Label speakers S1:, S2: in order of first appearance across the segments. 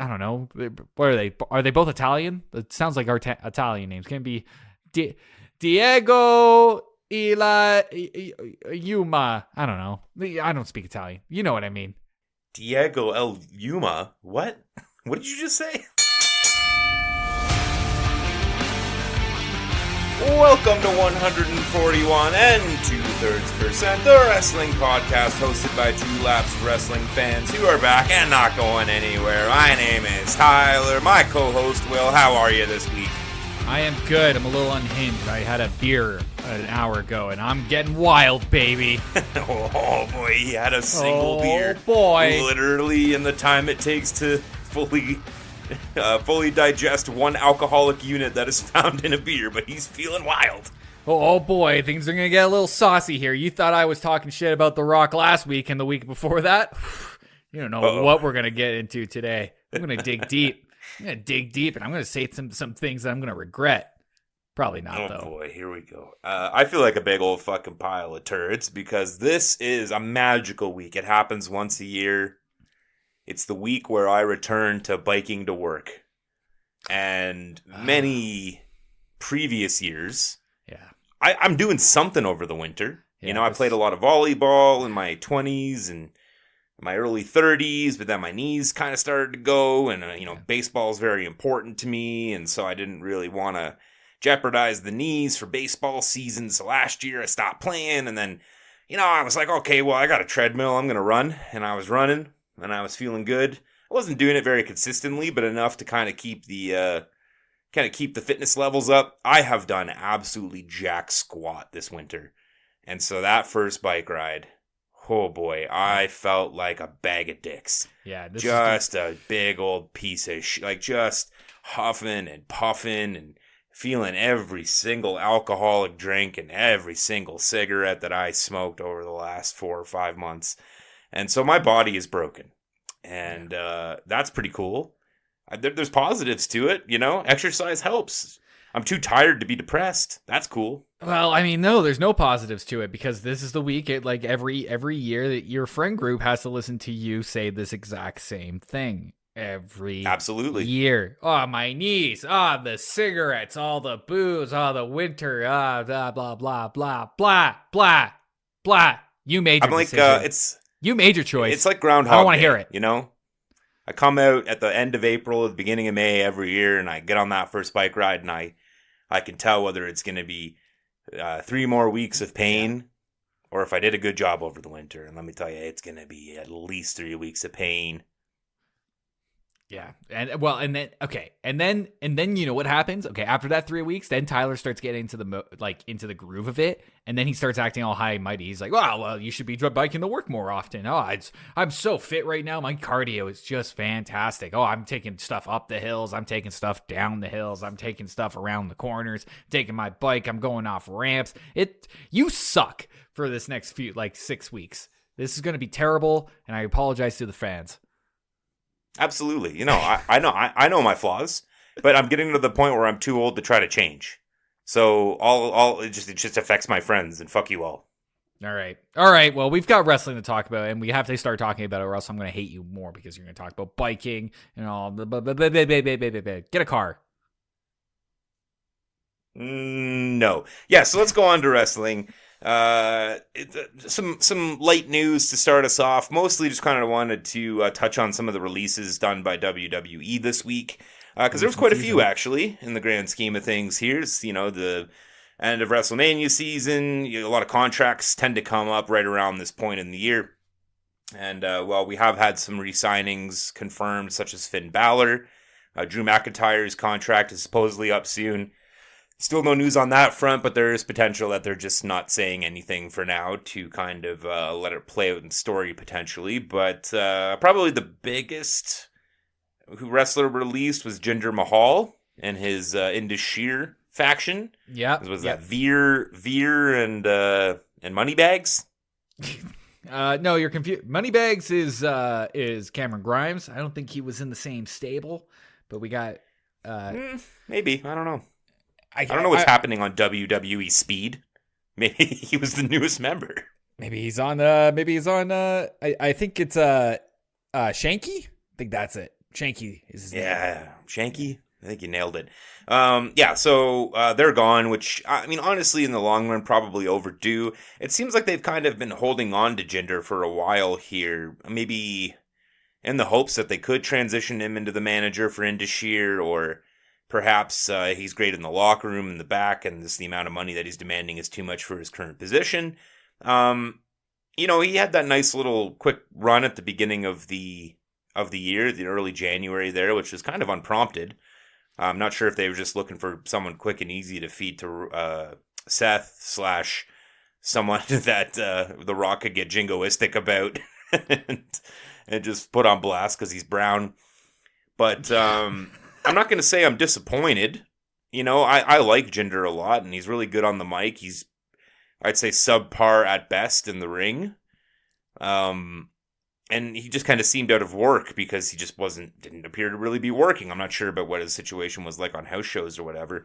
S1: I don't know. What are they? Are they both Italian? It sounds like our Italian names. Can it be Diego Yuma? I don't know. I don't speak Italian. You know what I mean.
S2: Diego El Yuma? What? What did you just say? Welcome to 141 and 2/3%, the wrestling podcast hosted by two lapsed wrestling fans who are back and not going anywhere. My name is Tyler, my co-host Will. How are you this week?
S1: I am good. I'm a little unhinged. I had a beer an hour ago, and I'm getting wild, baby.
S2: Oh boy, he had a single beer.
S1: Oh boy.
S2: Literally in the time it takes to fully digest one alcoholic unit that is found in a beer, but he's feeling wild.
S1: Oh boy, things are going to get a little saucy here. You thought I was talking shit about The Rock last week and the week before that? You don't know what we're going to get into today. I'm going to dig deep. I'm going to dig deep, and I'm going to say some things that I'm going to regret. Probably not, though.
S2: Oh boy, here we go. I feel like a big old fucking pile of turds because this is a magical week. It happens once a year. It's the week where I return to biking to work. And many previous years, I'm doing something over the winter. Yeah, I played a lot of volleyball in my 20s and my early 30s, but then my knees kind of started to go. And, baseball is very important to me. And so I didn't really want to jeopardize the knees for baseball season. So last year I stopped playing. And then, I was like, okay, well, I got a treadmill. I'm going to run. And I was running. And I was feeling good. I wasn't doing it very consistently, but enough to kind of keep the fitness levels up. I have done absolutely jack squat this winter, and so that first bike ride, oh boy, I felt like a bag of dicks.
S1: Yeah,
S2: just a big old piece of just huffing and puffing and feeling every single alcoholic drink and every single cigarette that I smoked over the last 4 or 5 months. And so my body is broken, and that's pretty cool. There's positives to it, Exercise helps. I'm too tired to be depressed. That's cool.
S1: Well, I mean, no, there's no positives to it because this is the week. Every year that your friend group has to listen to you say this exact same thing.
S2: Absolutely.
S1: Year. Oh, my knees. The cigarettes. All the booze. The winter. Blah, blah, blah, blah, blah, blah, blah. You made your decision. You made your choice.
S2: It's like Groundhog Day.
S1: I don't want to hear it.
S2: I come out at the end of April, the beginning of May every year, and I get on that first bike ride, and I can tell whether it's going to be 3 more weeks of pain or if I did a good job over the winter. And let me tell you, it's going to be at least 3 weeks of pain.
S1: Yeah. And then you know what happens? Okay, after that 3 weeks, then Tyler starts getting into the groove of it, and then he starts acting all high and mighty. He's like, well, you should be biking to work more often. I'm so fit right now. My cardio is just fantastic. I'm taking stuff up the hills. I'm taking stuff down the hills. I'm taking stuff around the corners. I'm taking my bike. I'm going off ramps. You suck for this next 6 weeks. This is going to be terrible, and I apologize to the fans.
S2: Absolutely. I know my flaws, but I'm getting to the point where I'm too old to try to change. So it just affects my friends, and fuck you all.
S1: All right. Well, we've got wrestling to talk about, and we have to start talking about it, or else I'm going to hate you more because you're going to talk about biking and all. Get a car.
S2: No. Yeah. So let's go on to wrestling. Some light news to start us off. Mostly just kind of wanted to touch on some of the releases done by WWE this week, because there was quite a few actually in the grand scheme of things. Here's the end of WrestleMania season. A lot of contracts tend to come up right around this point in the year, and we have had some re-signings confirmed, such as Finn Balor. Drew McIntyre's contract is supposedly up soon. Still no news on that front, but there is potential that they're just not saying anything for now to kind of let it play out in story potentially. But probably the biggest wrestler released was Jinder Mahal and his Indus Sheer faction.
S1: Yeah.
S2: Was that Veer and Moneybags?
S1: No, you're confused. Moneybags is Cameron Grimes. I don't think he was in the same stable, but we got...
S2: maybe. I don't know. I don't know what's happening on WWE Speed. Maybe he was the newest member.
S1: Maybe he's on. I think it's Shanky. I think that's it. Shanky is his name.
S2: Yeah, Shanky. I think you nailed it. So they're gone, which, I mean, honestly, in the long run, probably overdue. It seems like they've kind of been holding on to Jinder for a while here, maybe in the hopes that they could transition him into the manager for Indashir, or perhaps he's great in the locker room in the back, and the amount of money that he's demanding is too much for his current position. He had that nice little quick run at the beginning of the year, the early January there, which was kind of unprompted. I'm not sure if they were just looking for someone quick and easy to feed to Seth / someone that The Rock could get jingoistic about and just put on blast because he's brown. But I'm not going to say I'm disappointed. I like Jinder a lot, and he's really good on the mic. He's, I'd say, subpar at best in the ring. And he just kind of seemed out of work because he just didn't appear to really be working. I'm not sure about what his situation was like on house shows or whatever.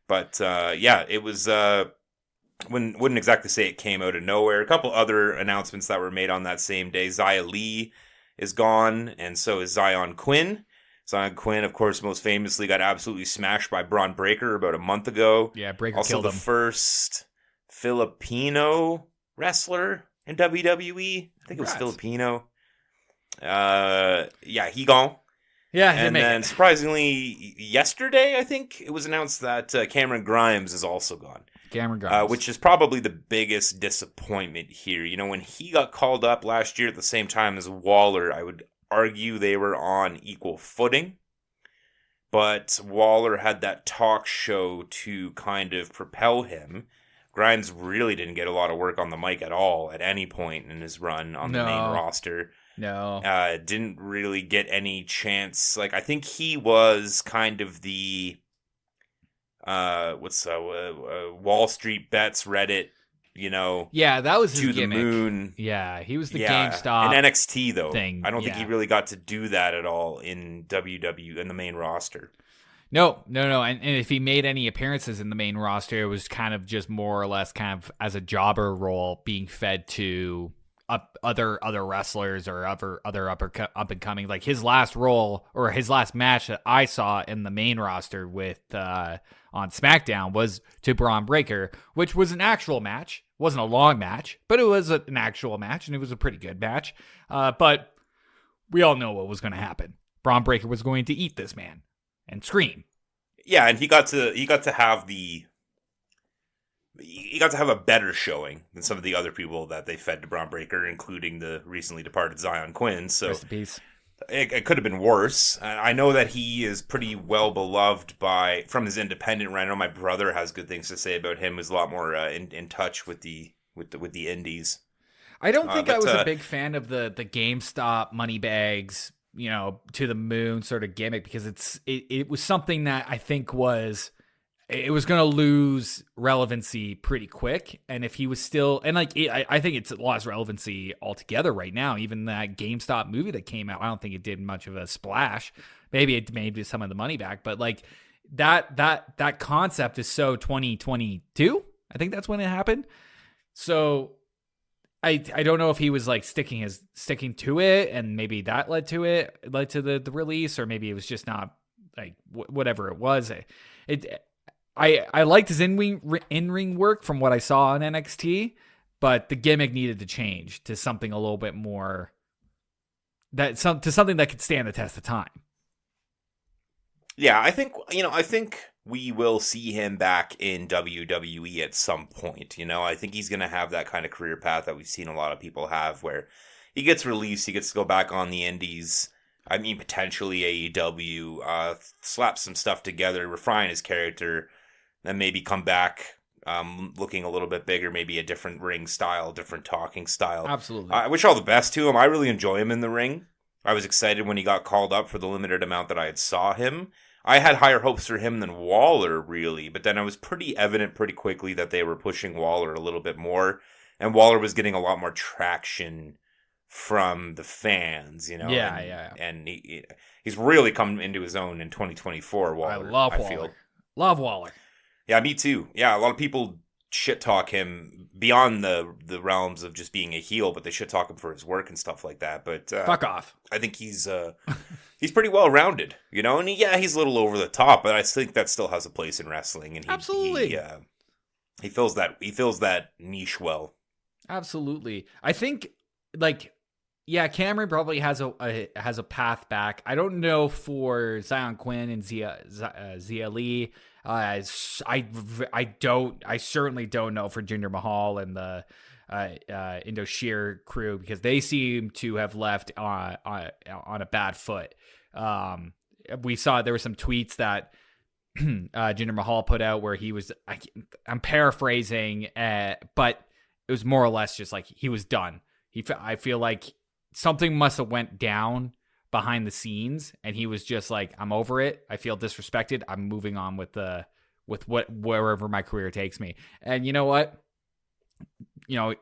S2: But it was, wouldn't exactly say it came out of nowhere. A couple other announcements that were made on that same day. Xia Li is gone, and so is Zion Quinn. Zion Quinn, of course, most famously got absolutely smashed by Braun Breaker about a month ago.
S1: Yeah, Breaker
S2: also
S1: killed him.
S2: Also the first Filipino wrestler in WWE. I think it was Filipino. He gone.
S1: Yeah,
S2: and then surprisingly, yesterday I think it was announced that Cameron Grimes is also gone.
S1: Cameron Grimes,
S2: which is probably the biggest disappointment here. When he got called up last year at the same time as Waller, I would argue they were on equal footing. But Waller had that talk show to kind of propel him. Grimes really didn't get a lot of work on the mic at all at any point in his run on the main roster.
S1: No.
S2: Didn't really get any chance. I think he was kind of the Wall Street Bets Reddit,
S1: Yeah, that was his
S2: to
S1: gimmick.
S2: The moon.
S1: Yeah, he was the GameStop
S2: in NXT though.
S1: thing.
S2: I don't think he really got to do that at all in WWE in the main roster.
S1: No. And if he made any appearances in the main roster, it was kind of just more or less kind of as a jobber role being fed to other wrestlers or other up and coming. Like his last role or his last match that I saw in the main roster with on Smackdown was to Braun Breaker, which was an actual match. It wasn't a long match, but it was an actual match, and it was a pretty good match. But we all know what was going to happen. Braun Breaker was going to eat this man and scream.
S2: Yeah, and he got to have a better showing than some of the other people that they fed to Braun Breaker, including the recently departed Zion Quinn. So
S1: rest in peace.
S2: It could have been worse. I know that he is pretty well beloved from his independent run. I know my brother has good things to say about him. He's a lot more in touch with the indies.
S1: I don't think I was a big fan of the GameStop money bags, to the moon sort of gimmick, because it was something that I think it was going to lose relevancy pretty quick. And if he was still, and I think it's lost relevancy altogether right now. Even that GameStop movie that came out, I don't think it did much of a splash. Maybe it made some of the money back, but that concept is so 2022. I think that's when it happened. So I don't know if he was sticking to it, and maybe that led to the release, or maybe it was just not whatever it was. I liked his in-ring work from what I saw on NXT, but the gimmick needed to change to something a little bit more to something that could stand the test of time.
S2: Yeah, I think we will see him back in WWE at some point. I think he's going to have that kind of career path that we've seen a lot of people have, where he gets released, he gets to go back on the indies. I mean, potentially AEW, slap some stuff together, refine his character, then maybe come back looking a little bit bigger, maybe a different ring style, different talking style.
S1: Absolutely.
S2: I wish all the best to him. I really enjoy him in the ring. I was excited when he got called up for the limited amount that I had saw him. I had higher hopes for him than Waller, really, but then it was pretty evident pretty quickly that they were pushing Waller a little bit more, and Waller was getting a lot more traction from the fans,
S1: Yeah.
S2: And he's really come into his own in 2024, Waller.
S1: I love Waller. Love Waller.
S2: Yeah, me too. Yeah, a lot of people shit talk him beyond the realms of just being a heel, but they shit talk him for his work and stuff like that. But
S1: Fuck off.
S2: I think he's pretty well rounded, you know. And he's a little over the top, but I think that still has a place in wrestling. And
S1: Absolutely,
S2: he fills that niche well.
S1: Absolutely. I think like. Yeah, Cameron probably has a path back. I don't know for Zion Quinn and Zia Lee. I certainly don't know for Jinder Mahal and the Indo Sheer crew, because they seem to have left on a bad foot. We saw there were some tweets that Jinder Mahal put out where he was, I'm paraphrasing, but it was more or less just like he was done. I feel like something must have went down behind the scenes, and he was just like, I'm over it. I feel disrespected. I'm moving on with wherever my career takes me. And you know what? You know,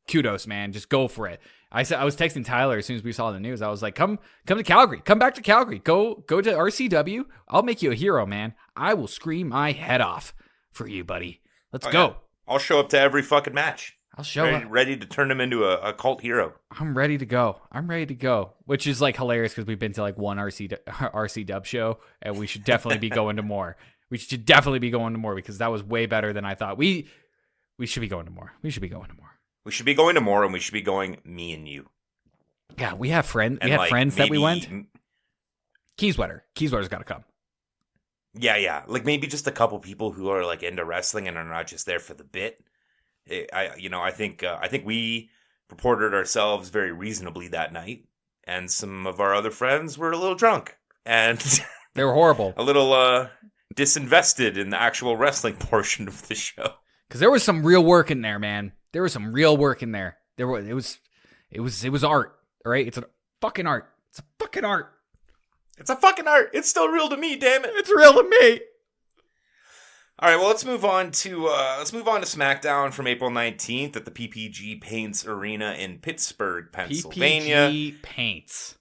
S1: kudos, man. Just go for it. I was texting Tyler as soon as we saw the news. I was like, come to Calgary. Come back to Calgary. Go to RCW. I'll make you a hero, man. I will scream my head off for you, buddy. Let's go.
S2: Yeah. I'll show up to every fucking match.
S1: I'll show up.
S2: Ready to turn him into a cult hero.
S1: I'm ready to go. Which is like hilarious because we've been to like one RC Dub show, and we should definitely be going to more. We should definitely be going to more because that was way better than I thought. We should be going to more. We should be going to more.
S2: We should be going to more, and we should be going, me and you.
S1: Yeah, we have friends. We had friends that we went. Keysweater's got to come.
S2: Yeah. Like maybe just a couple people who are like into wrestling and are not just there for the bit. I think we purported ourselves very reasonably that night, and some of our other friends were a little drunk and
S1: they were horrible,
S2: a little disinvested in the actual wrestling portion of the show.
S1: Because there was some real work in there, man. There was some real work in there. It was art. All right, it's a fucking art. It's a fucking art.
S2: It's a fucking art. It's still real to me. Damn it.
S1: It's real to me.
S2: All right, well, let's move on to Smackdown from April 19th at the PPG Paints Arena in Pittsburgh, Pennsylvania.
S1: PPG Paints.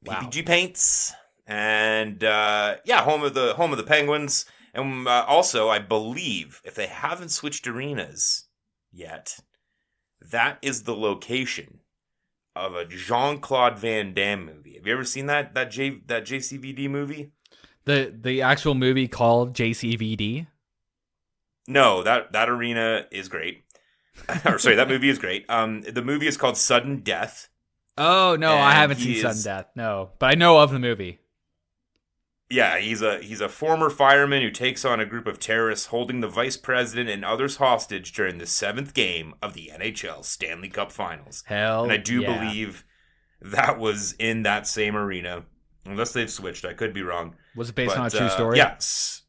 S1: Wow.
S2: PPG Paints, and home of the Penguins, and also I believe if they haven't switched arenas yet, that is the location of a Jean-Claude Van Damme movie. Have you ever seen that JCVD movie?
S1: The actual movie called JCVD?
S2: No, that arena is great. Or sorry, that movie is great. The movie is called Sudden Death.
S1: Oh no, I haven't seen Sudden Death. No, but I know of the movie.
S2: Yeah, he's a former fireman who takes on a group of terrorists holding the vice president and others hostage during the 7th game of the NHL Stanley Cup Finals.
S1: And
S2: I do believe that was in that same arena. Unless they've switched, I could be wrong.
S1: Was it based on a true story?
S2: Yes.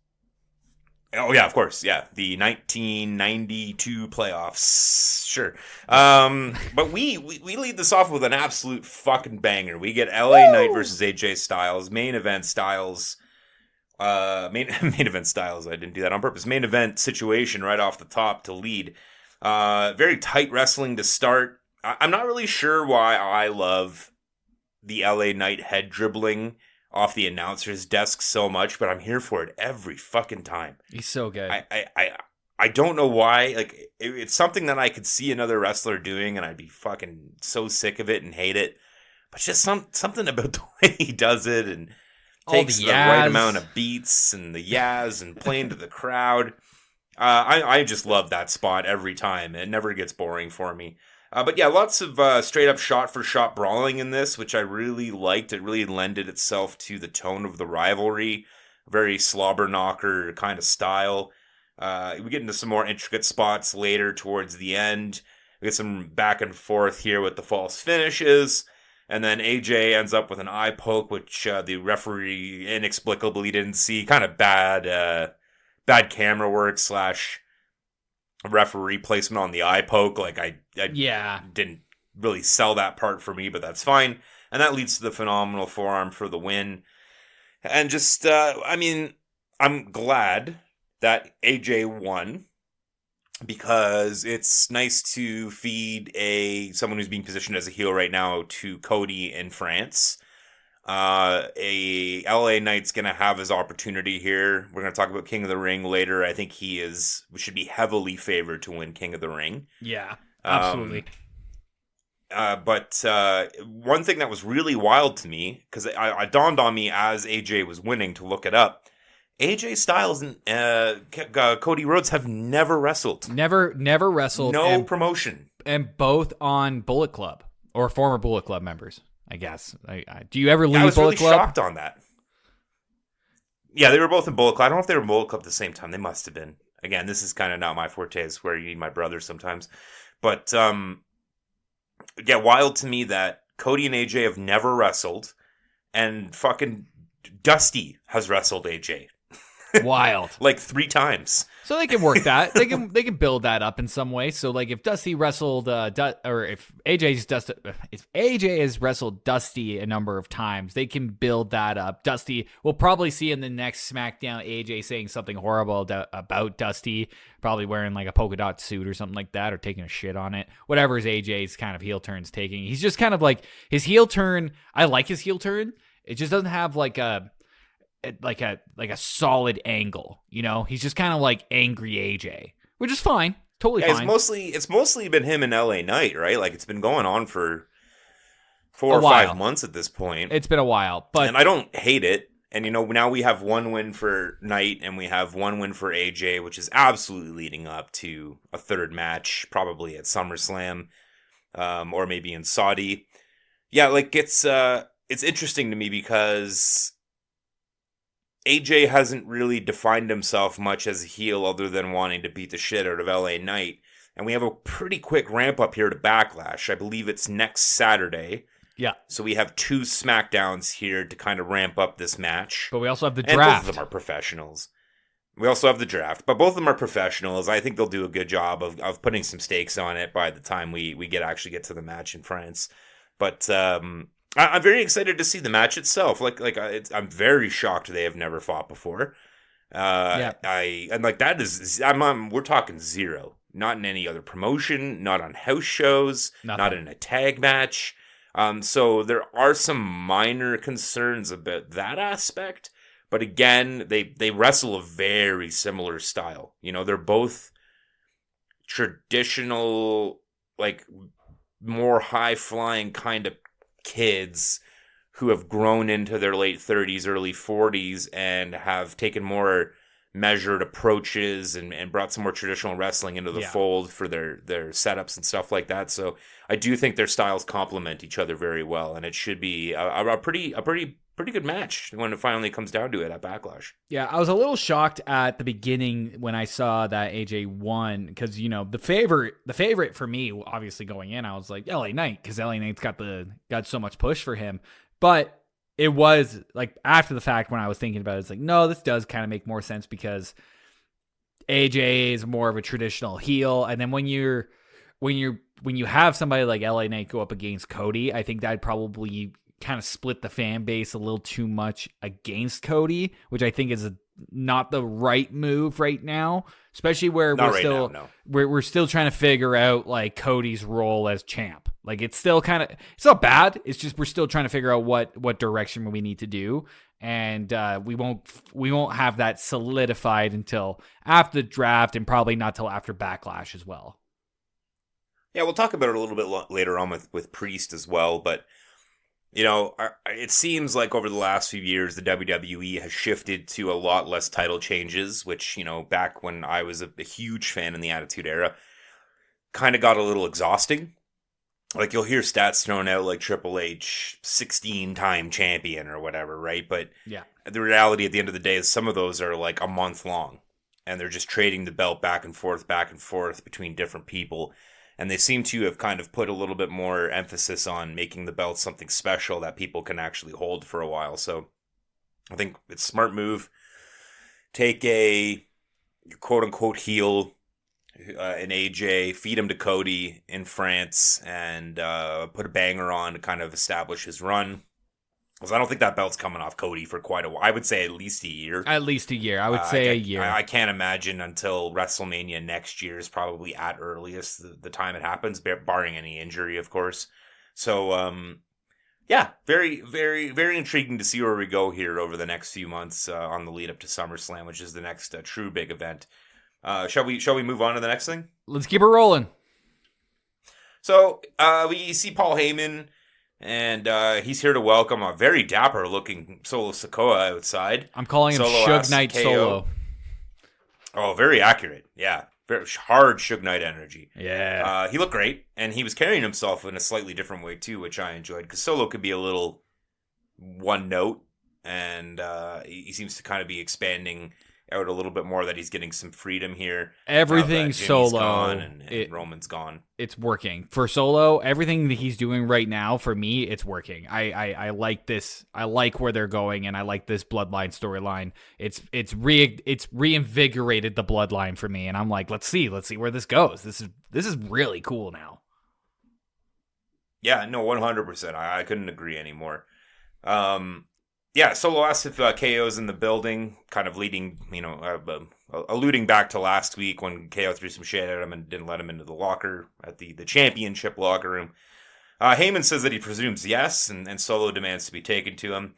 S2: Oh yeah, of course. Yeah, the 1992 playoffs. Sure. But we lead this off with an absolute fucking banger. We get LA Knight versus AJ Styles, main event Styles. Main event Styles. I didn't do that on purpose. Main event situation right off the top to lead. Very tight wrestling to start. I'm not really sure why I love the LA Knight head dribbling off the announcer's desk so much, but I'm here for it every fucking time.
S1: He's so good.
S2: I don't know why. Like it's something that I could see another wrestler doing, and I'd be fucking so sick of it and hate it. But just something about the way he does it and takes the right amount of beats and the yaz and playing to the crowd. I just love that spot every time. It never gets boring for me. But yeah, lots of straight up shot for shot brawling in this, which I really liked. It really lended itself to the tone of the rivalry. Very slobber knocker kind of style. We get into some more intricate spots later towards the end. We get some back and forth here with the false finishes. And then AJ ends up with an eye poke, which the referee inexplicably didn't see. Kind of bad camera work / referee placement on the eye poke. Like I didn't really sell that part for me, but that's fine. And that leads to the phenomenal forearm for the win. And just, I'm glad that AJ won because it's nice to feed someone who's being positioned as a heel right now to Cody in France. A LA Knight's going to have his opportunity here. We're going to talk about King of the Ring later. I think should be heavily favored to win King of the Ring.
S1: Yeah, absolutely.
S2: But one thing that was really wild to me, because it dawned on me as AJ was winning to look it up, AJ Styles and Cody Rhodes have never wrestled.
S1: Never wrestled.
S2: No promotion.
S1: And both on Bullet Club, or former Bullet Club members, I guess. Do you ever leave
S2: I was
S1: Bullet
S2: really
S1: Club?
S2: shocked on that. Yeah, they were both in Bullet Club. I don't know if they were in Bullet Club at the same time. They must have been. Again, this is kind of not my forte. It's where you need my brother sometimes. But, yeah, wild to me that Cody and AJ have never wrestled, and fucking Dusty has wrestled AJ.
S1: Wild.
S2: Like 3 times.
S1: So they can work that. They can build that up in some way. So like if Dusty wrestled or if AJ has wrestled Dusty a number of times, they can build that up. Dusty, we'll probably see in the next SmackDown AJ saying something horrible about Dusty, probably wearing like a polka dot suit or something like that, or taking a shit on it. Whatever his AJ's kind of heel turn's taking. He's just kind of like his heel turn. I like his heel turn. It just doesn't have like a solid angle, you know. He's just kind of like angry AJ, which is fine, totally fine.
S2: It's mostly been him and LA Knight, right? Like it's been going on for 4 or 5 months at this point.
S1: It's been a while, but
S2: and I don't hate it. And you know, now we have 1 win for Knight and we have 1 win for AJ, which is absolutely leading up to a 3rd match, probably at SummerSlam, or maybe in Saudi. Yeah, like it's interesting to me because AJ hasn't really defined himself much as a heel other than wanting to beat the shit out of LA Knight. And we have a pretty quick ramp up here to Backlash. I believe it's next Saturday.
S1: Yeah.
S2: So we have 2 Smackdowns here to kind of ramp up this match.
S1: But we also have the
S2: and
S1: draft.
S2: Both of them are professionals. We also have the draft. But both of them are professionals. I think they'll do a good job of putting some stakes on it by the time we actually get to the match in France. But I'm very excited to see the match itself. I'm very shocked they have never fought before. We're talking 0. Not in any other promotion, not on house shows,
S1: Nothing.
S2: Not in a tag match. So there are some minor concerns about that aspect. But again, they wrestle a very similar style. You know, they're both traditional, like more high flying kind of kids who have grown into their late 30s, early 40s, and have taken more measured approaches and brought some more traditional wrestling into the fold for their setups and stuff like that. So I do think their styles complement each other very well, and it should be a pretty good match when it finally comes down to it at Backlash.
S1: Yeah, I was a little shocked at the beginning when I saw that AJ won because, you know, the favorite for me, obviously going in, I was like LA Knight because LA Knight's got so much push for him. But it was like after the fact when I was thinking about it, it's like, no, this does kind of make more sense because AJ is more of a traditional heel, and then when you have somebody like LA Knight go up against Cody, I think that'd probably kind of split the fan base a little too much against Cody, which I think is not the right move right now, especially where we're still trying to figure out like Cody's role as champ. Like it's still it's not bad. It's just we're still trying to figure out what direction we need to do, and we won't have that solidified until after the draft and probably not till after Backlash as well.
S2: Yeah, we'll talk about it a little bit later on with Priest as well, but you know, it seems like over the last few years, the WWE has shifted to a lot less title changes, which, you know, back when I was a huge fan in the Attitude Era, kind of got a little exhausting. Like, you'll hear stats thrown out like Triple H, 16-time champion or whatever, right? But
S1: yeah,
S2: the reality at the end of the day is some of those are like a month long, and they're just trading the belt back and forth between different people. And they seem to have kind of put a little bit more emphasis on making the belt something special that people can actually hold for a while. So I think it's a smart move. Take a quote-unquote heel in AJ, feed him to Cody in France, and put a banger on to kind of establish his run. Because I don't think that belt's coming off Cody for quite a while. I would say at least a year.
S1: At least a year. I would say a year.
S2: I can't imagine until WrestleMania next year is probably at earliest the time it happens, barring any injury, of course. So, Yeah, very, very, very intriguing to see where we go here over the next few months on the lead up to SummerSlam, which is the next true big event. Shall we move on to the next thing?
S1: Let's keep it rolling.
S2: So we see Paul Heyman, and he's here to welcome a very dapper looking Solo Sikoa outside.
S1: I'm calling him Suge Knight Solo.
S2: Oh, very accurate. Yeah. Very hard Suge Knight energy.
S1: Yeah.
S2: He looked great, and he was carrying himself in a slightly different way, too, which I enjoyed, because Solo could be a little one note, and he seems to kind of be expanding out a little bit more, that he's getting some freedom here.
S1: Everything Solo,
S2: gone and Roman's gone.
S1: It's working. For Solo, everything that he's doing right now, for me, it's working. I like this. I like where they're going, and I like this Bloodline storyline. It's reinvigorated the Bloodline for me, and I'm like, let's see where this goes. This is really cool now.
S2: Yeah, no, 100%. I couldn't agree anymore. Yeah, Solo asks if KO's in the building, kind of leading, alluding back to last week when KO threw some shit at him and didn't let him into the locker at the championship locker room. Heyman says that he presumes yes, and Solo demands to be taken to him.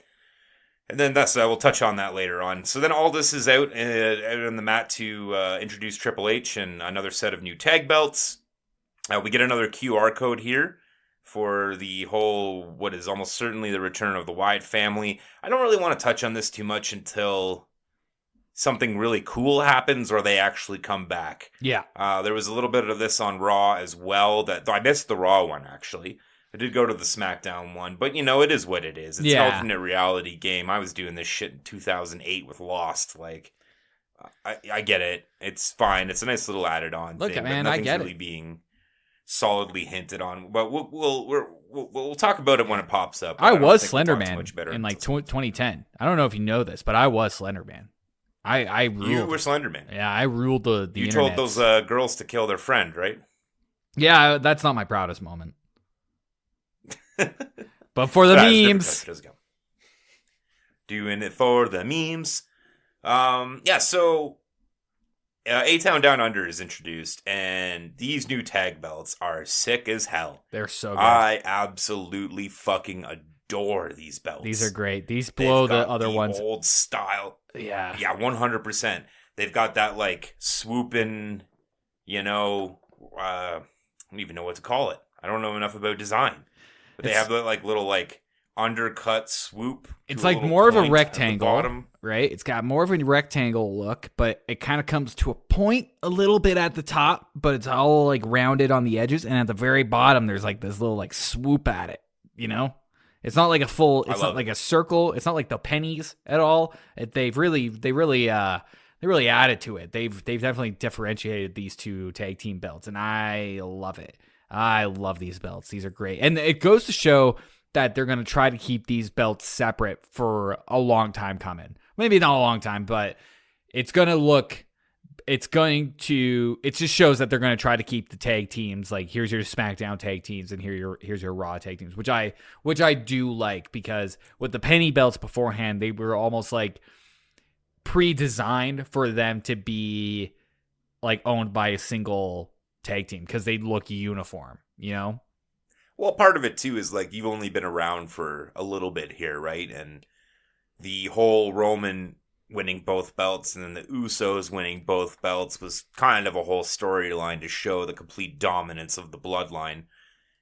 S2: And then we'll touch on that later on. So then Aldis is out on the mat to introduce Triple H and another set of new tag belts. We get another QR code here for the whole, what is almost certainly the return of the Wyatt family. I don't really want to touch on this too much until something really cool happens or they actually come back.
S1: Yeah.
S2: There was a little bit of this on Raw as well. I missed the Raw one, actually. I did go to the Smackdown one, but it is what it is. It's an alternate reality game. I was doing this shit in 2008 with Lost. Like, I get it. It's fine. It's a nice little added on thing.
S1: Man,
S2: but
S1: I get
S2: really
S1: it.
S2: Being solidly hinted on, but we'll talk about it when it pops up.
S1: I was Slender Man in like 2010. I don't know if you know this, but I was Slender Man. I ruled.
S2: You were Slender Man.
S1: Yeah, I ruled the
S2: You
S1: internets.
S2: told those girls to kill their friend, right?
S1: Yeah, that's not my proudest moment. But for the memes,
S2: doing it for the memes. So A-Town Down Under is introduced, and these new tag belts are sick as hell.
S1: They're so good.
S2: I absolutely fucking adore these belts.
S1: These are great. These blow the other ones.
S2: Old style.
S1: Yeah.
S2: Yeah, 100%. They've got that, like, swooping, I don't even know what to call it. I don't know enough about design. But they have that, like, little, like, undercut swoop.
S1: It's like more of a rectangle, right? It's got more of a rectangle look, but it kind of comes to a point a little bit at the top, but it's all like rounded on the edges, and at the very bottom there's like this little like swoop at it, It's not like a full, it's not like a circle, it's not like the pennies at all. They really added to it. They've definitely differentiated these two tag team belts, and I love it. I love these belts. These are great. And it goes to show that they're going to try to keep these belts separate for a long time coming. Maybe not a long time, but it just shows that they're going to try to keep the tag teams, like here's your SmackDown tag teams and here's your Raw tag teams, which I do like, because with the penny belts beforehand, they were almost like pre-designed for them to be like owned by a single tag team because they look uniform,
S2: Well, part of it too is like you've only been around for a little bit here, right? And the whole Roman winning both belts and then the Usos winning both belts was kind of a whole storyline to show the complete dominance of the bloodline.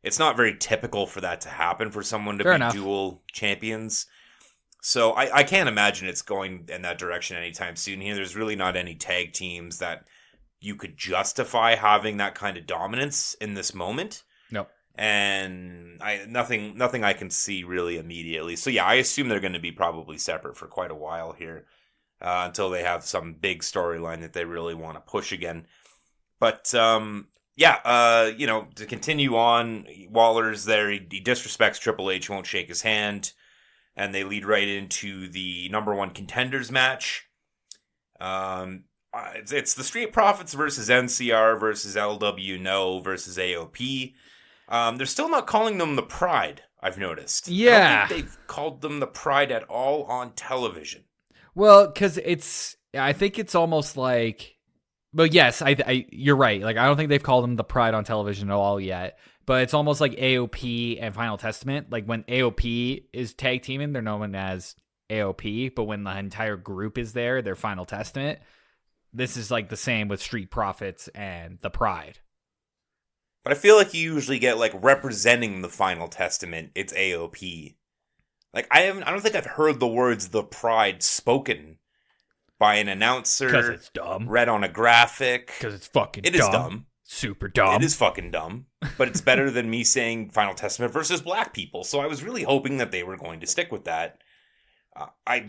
S2: It's not very typical for that to happen, for someone to be dual champions. So I can't imagine it's going in that direction anytime soon here. There's really not any tag teams that you could justify having that kind of dominance in this moment.
S1: Nope.
S2: And nothing I can see really immediately. So yeah, I assume they're going to be probably separate for quite a while here until they have some big storyline that they really want to push again. But to continue on, Waller's there. He disrespects Triple H, won't shake his hand, and they lead right into the number one contenders match. It's the Street Profits versus NCR versus LW No versus AOP. They're still not calling them the Pride, I've noticed.
S1: Yeah.
S2: I don't think they've called them the Pride at all on television.
S1: Well, because I think it's almost like, But yes, you're right. Like, I don't think they've called them the Pride on television at all yet. But it's almost like AOP and Final Testament. Like, when AOP is tag teaming, they're known as AOP. But when the entire group is there, they're Final Testament. This is like the same with Street Profits and the Pride.
S2: But I feel like you usually get, like, representing the Final Testament, it's AOP. Like, I don't think I've heard the words the Pride spoken by an announcer.
S1: Because it's dumb.
S2: Read on a graphic.
S1: Because it's fucking dumb.
S2: It is dumb.
S1: Super dumb.
S2: It is fucking dumb. But it's better than me saying Final Testament versus black people. So I was really hoping that they were going to stick with that.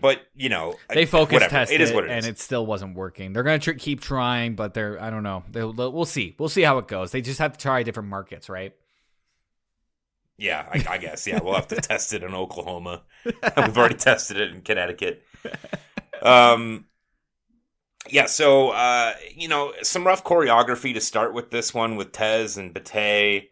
S2: But, you know.
S1: They focus tested
S2: it is what it
S1: and
S2: is.
S1: it still wasn't working. They're going to keep trying, but I don't know. We'll see. We'll see how it goes. They just have to try different markets, right?
S2: Yeah, I guess. Yeah, we'll have to test it in Oklahoma. We've already tested it in Connecticut. Yeah, so, you know, some rough choreography to start with this one with Tez and Bate.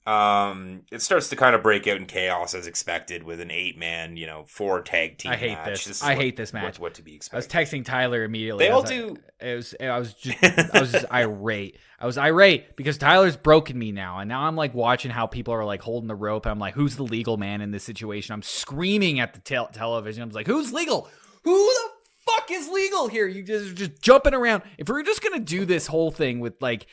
S2: It starts to kind of break out in chaos as expected with an 8-man, you know, 4 tag team match.
S1: I hate this match.
S2: What to be expected.
S1: I was texting Tyler immediately.
S2: They all do.
S1: I was just irate. I was irate because Tyler's broken me now, and now I'm like watching how people are like holding the rope. And I'm like, who's the legal man in this situation? I'm screaming at the television. I'm like, who's legal? Who the fuck is legal here? You just jumping around. If we're just gonna do this whole thing with like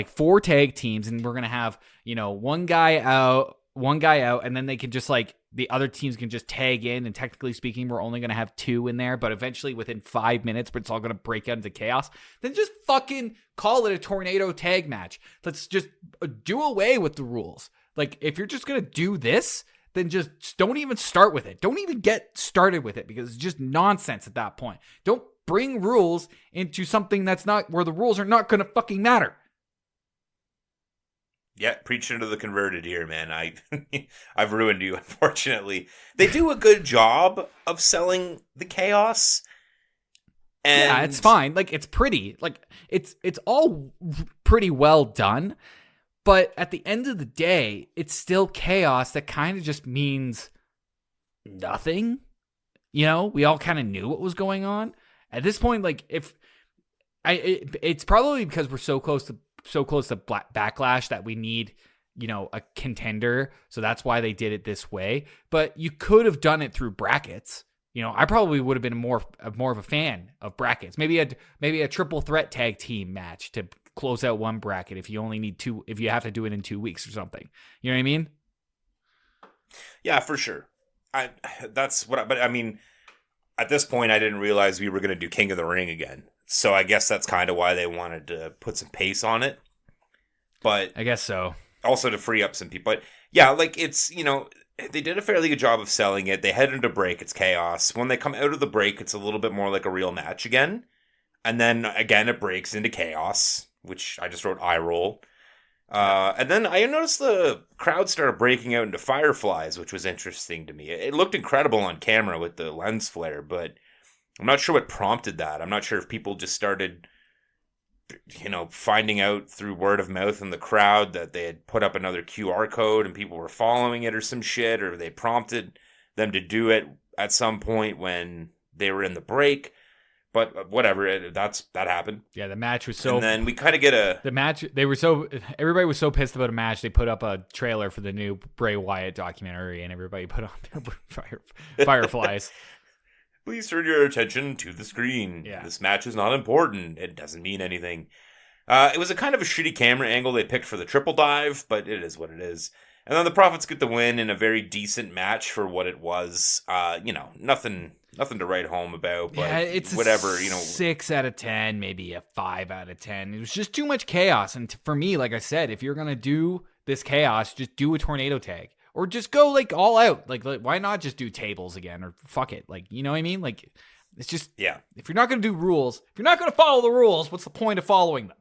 S1: 4 tag teams, and we're gonna have, you know, one guy out, and then they can just like the other teams can just tag in, and technically speaking, we're only gonna have 2 in there, but eventually within 5 minutes, but it's all gonna break out into chaos. Then just fucking call it a tornado tag match. Let's just do away with the rules. Like, if you're just gonna do this, then just don't even start with it. Don't even get started with it, because it's just nonsense at that point. Don't bring rules into something that's not where the rules are not going to fucking matter.
S2: Yeah, preaching to the converted here, man. I've ruined you, unfortunately. They do a good job of selling the chaos. And
S1: yeah, it's fine. Like, it's pretty. Like, it's all pretty well done. But at the end of the day, it's still chaos that kind of just means nothing. You know, we all kind of knew what was going on. At this point, like, it's probably because we're so close to Backlash that we need, you know, a contender. So that's why they did it this way. But you could have done it through brackets. You know, I probably would have been more of a fan of brackets. Maybe a triple threat tag team match to close out one bracket if you only need 2, if you have to do it in 2 weeks or something. You know what I mean?
S2: Yeah, for sure. But I mean, at this point, I didn't realize we were going to do King of the Ring again. So I guess that's kind of why they wanted to put some pace on it. But
S1: I guess so.
S2: Also to free up some people. But yeah, like, it's, you know, they did a fairly good job of selling it. They head into break. It's chaos. When they come out of the break, it's a little bit more like a real match again. And then again, it breaks into chaos, which I just wrote eye roll. And then I noticed the crowd started breaking out into fireflies, which was interesting to me. It looked incredible on camera with the lens flare, but I'm not sure what prompted that. I'm not sure if people just started, you know, finding out through word of mouth in the crowd that they had put up another QR code and people were following it or some shit, or they prompted them to do it at some point when they were in the break. But whatever, that happened.
S1: Yeah, the match was so.
S2: And then we kind of get
S1: the match. Everybody was so pissed about a match. They put up a trailer for the new Bray Wyatt documentary, and everybody put on their fireflies.
S2: Please turn your attention to the screen.
S1: Yeah.
S2: This match is not important. It doesn't mean anything. It was a kind of a shitty camera angle they picked for the triple dive, but it is what it is. And then the Profits get the win in a very decent match for what it was. You know, nothing to write home about, but yeah,
S1: it's
S2: whatever, you know.
S1: 6 out of 10, maybe a 5 out of 10. It was just too much chaos. And for me, like I said, if you're going to do this chaos, just do a tornado tag. Or just go, like, all out. Like, why not just do tables again? Or fuck it. Like, you know what I mean? Like, it's just,
S2: yeah.
S1: If you're not going to do rules, if you're not going to follow the rules, what's the point of following them?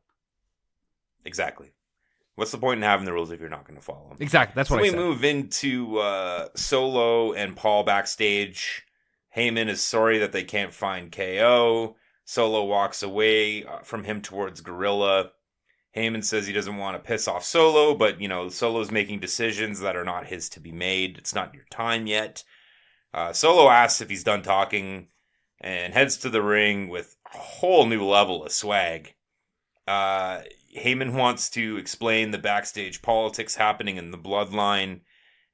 S2: Exactly. What's the point in having the rules if you're not going to follow them?
S1: Exactly. That's what I said.
S2: So we move into Solo and Paul backstage. Heyman is sorry that they can't find KO. Solo walks away from him towards Gorilla. Heyman says he doesn't want to piss off Solo, but, you know, Solo's making decisions that are not his to be made. It's not your time yet. Solo asks if he's done talking and heads to the ring with a whole new level of swag. Heyman wants to explain the backstage politics happening in the bloodline,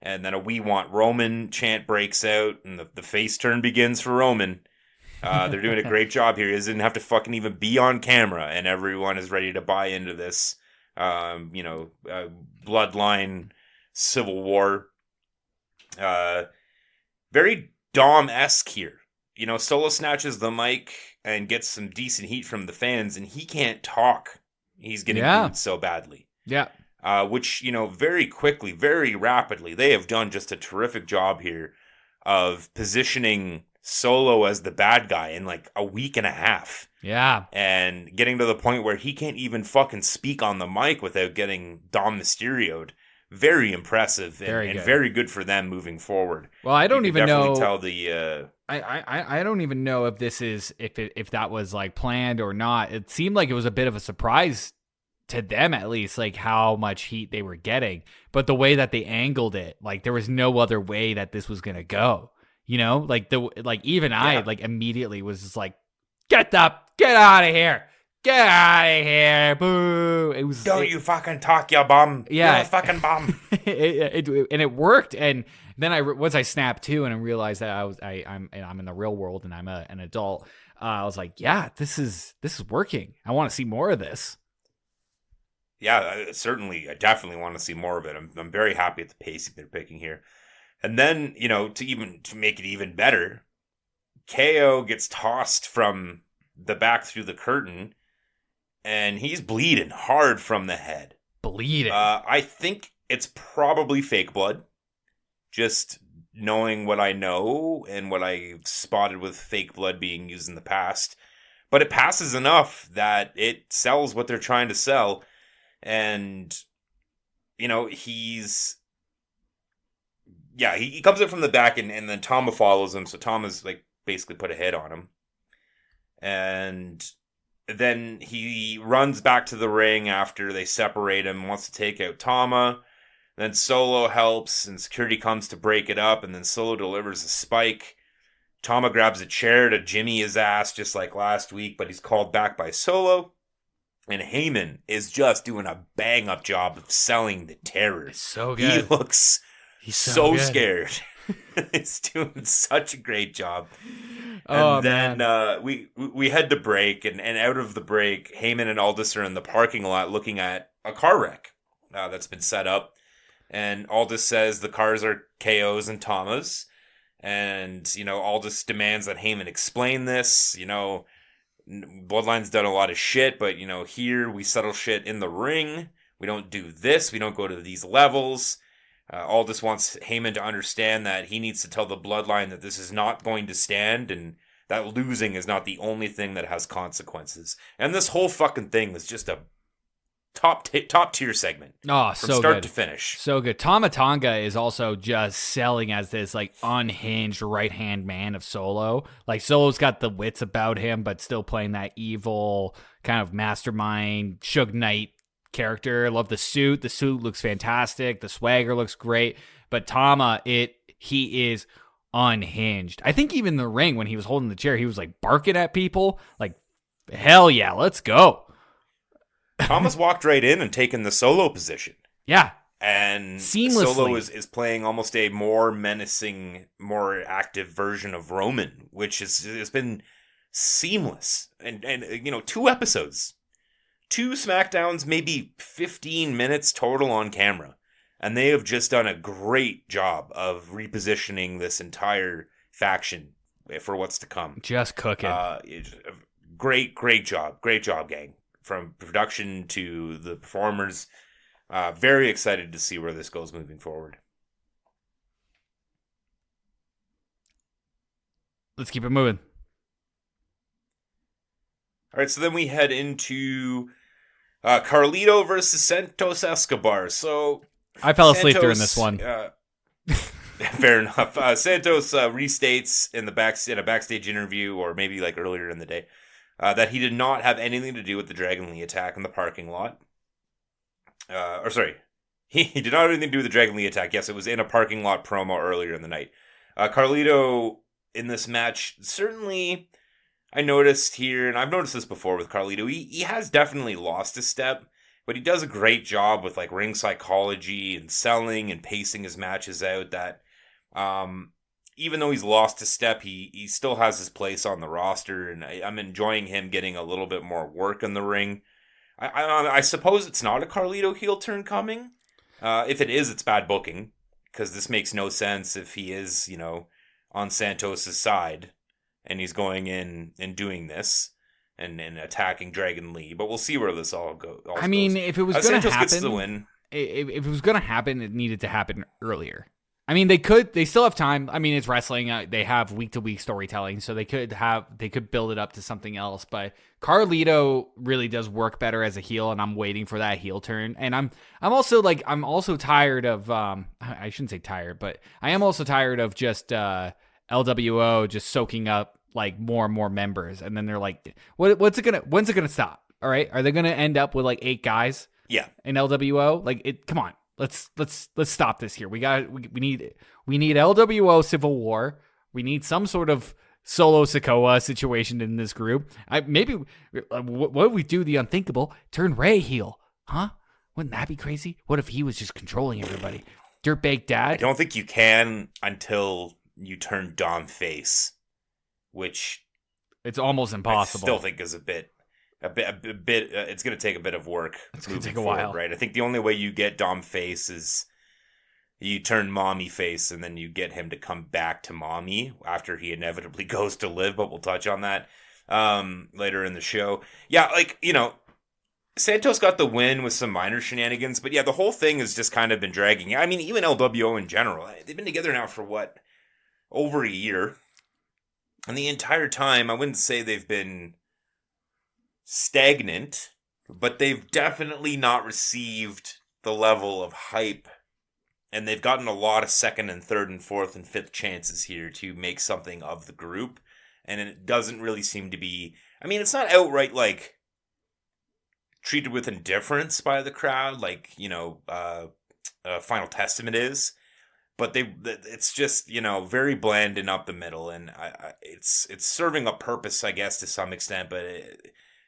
S2: and then a "We Want Roman" chant breaks out, and the face turn begins for Roman. They're doing a great job here. He doesn't have to fucking even be on camera, and everyone is ready to buy into this, bloodline civil war. Very Dom-esque here. Solo snatches the mic and gets some decent heat from the fans, and he can't talk. He's getting booed so badly.
S1: Yeah.
S2: Which, very quickly, very rapidly, they have done just a terrific job here of positioning Solo as the bad guy in like a week and a half.
S1: Yeah.
S2: And getting to the point where he can't even fucking speak on the mic without getting Dom Mysterio'd. Very impressive and very good for them moving forward.
S1: Well, I don't even know.
S2: Tell the
S1: I don't even know if this is if that was like planned or not. It seemed like it was a bit of a surprise to them, at least, like how much heat they were getting. But the way that they angled it, like there was no other way that this was gonna go. I immediately was just like, get out of here. Get out of here! Boo!
S2: You fucking talk, you bum!
S1: Yeah,
S2: you're a fucking bum.
S1: it worked, and then once I snapped too, and I realized that I'm in the real world and I'm an adult. I was like, yeah, this is working. I want to see more of this.
S2: Yeah, I definitely want to see more of it. I'm very happy at the pacing they're picking here, and then to make it even better, KO gets tossed from the back through the curtain. And he's bleeding hard from the head.
S1: Bleeding.
S2: I think it's probably fake blood. Just knowing what I know and what I've spotted with fake blood being used in the past. But it passes enough that it sells what they're trying to sell. And, he comes in from the back and then Tama follows him. So Tama's like basically put a hit on him. And then he runs back to the ring after they separate him, wants to take out Tama. Then Solo helps, and security comes to break it up, and then Solo delivers a spike. Tama grabs a chair to jimmy his ass, just like last week, but he's called back by Solo. And Heyman is just doing a bang-up job of selling the terror.
S1: It's so good.
S2: He's so scared. He's doing such a great job. And then we head to break, and out of the break, Heyman and Aldis are in the parking lot looking at a car wreck that's been set up. And Aldis says the cars are KO's and Tama's. And, Aldis demands that Heyman explain this. Bloodline's done a lot of shit, but, here we settle shit in the ring. We don't do this. We don't go to these levels. Aldis wants Heyman to understand that he needs to tell the Bloodline that this is not going to stand and that losing is not the only thing that has consequences. And this whole fucking thing was just a top tier segment.
S1: Oh,
S2: from
S1: so
S2: start
S1: good.
S2: to finish.
S1: So good. Tama Tonga is also just selling as this like unhinged right-hand man of Solo. Like Solo's got the wits about him, but still playing that evil kind of mastermind Suge Knight character. Love the suit. The suit looks fantastic. The swagger looks great. But Tama, he is unhinged. I think even the ring, when he was holding the chair, he was like barking at people. Like, hell yeah, let's go.
S2: Tama's walked right in and taken the Solo position.
S1: Yeah.
S2: And
S1: seamlessly.
S2: Solo is playing almost a more menacing, more active version of Roman, which has been seamless. And 2 episodes. 2 Smackdowns, maybe 15 minutes total on camera. And they have just done a great job of repositioning this entire faction for what's to come.
S1: Just cooking.
S2: Great job. Great job, gang. From production to the performers. Very excited to see where this goes moving forward.
S1: Let's keep it moving.
S2: All right, so then we head into Carlito versus Santos Escobar. So
S1: I fell asleep during this one.
S2: Fair enough. Santos restates in a backstage interview, or maybe like earlier in the day, that he did not have anything to do with the Dragon Lee attack in the parking lot. He did not have anything to do with the Dragon Lee attack. Yes, it was in a parking lot promo earlier in the night. Carlito in this match certainly I noticed here, and I've noticed this before with Carlito, he has definitely lost a step, but he does a great job with like ring psychology and selling and pacing his matches out that even though he's lost a step, he still has his place on the roster, and I'm enjoying him getting a little bit more work in the ring. I suppose it's not a Carlito heel turn coming. If it is, it's bad booking, because this makes no sense if he is, on Santos' side, and he's going in and doing this and attacking Dragon Lee. But we'll see where this all goes.
S1: I mean, if it was going to
S2: Santos
S1: happen,
S2: gets the win.
S1: If it was going to happen, it needed to happen earlier. I mean, they still have time. I mean, it's wrestling. They have week-to-week storytelling, so they could build it up to something else. But Carlito really does work better as a heel, and I'm waiting for that heel turn. And I'm also tired of I shouldn't say tired, but I am also tired of just LWO just soaking up like more and more members, and then they're like, when's it gonna stop? All right, are they gonna end up with like 8 guys?
S2: Yeah,
S1: in LWO, come on. Let's stop this here. We need LWO Civil War. We need some sort of Solo Sikoa situation in this group. Maybe what if we do the unthinkable? Turn Ray heel, huh? Wouldn't that be crazy? What if he was just controlling everybody? Dirtbag Dad.
S2: I don't think you can until you turn Dom face, which
S1: it's almost impossible.
S2: I still think is a bit. It's going to take a bit of work.
S1: It's going to take a while,
S2: right? I think the only way you get Dom face is you turn Mommy face, and then you get him to come back to Mommy after he inevitably goes to live. But we'll touch on that later in the show. Yeah, Santos got the win with some minor shenanigans, but yeah, the whole thing has just kind of been dragging. I mean, even LWO in general, they've been together now for over a year, and the entire time, I wouldn't say they've been stagnant, but they've definitely not received the level of hype, and they've gotten a lot of second and third and fourth and fifth chances here to make something of the group, and it doesn't really seem to be, I mean, it's not outright like treated with indifference by the crowd like Final Testament is, but it's just very bland and up the middle, and it's serving a purpose, I guess, to some extent, but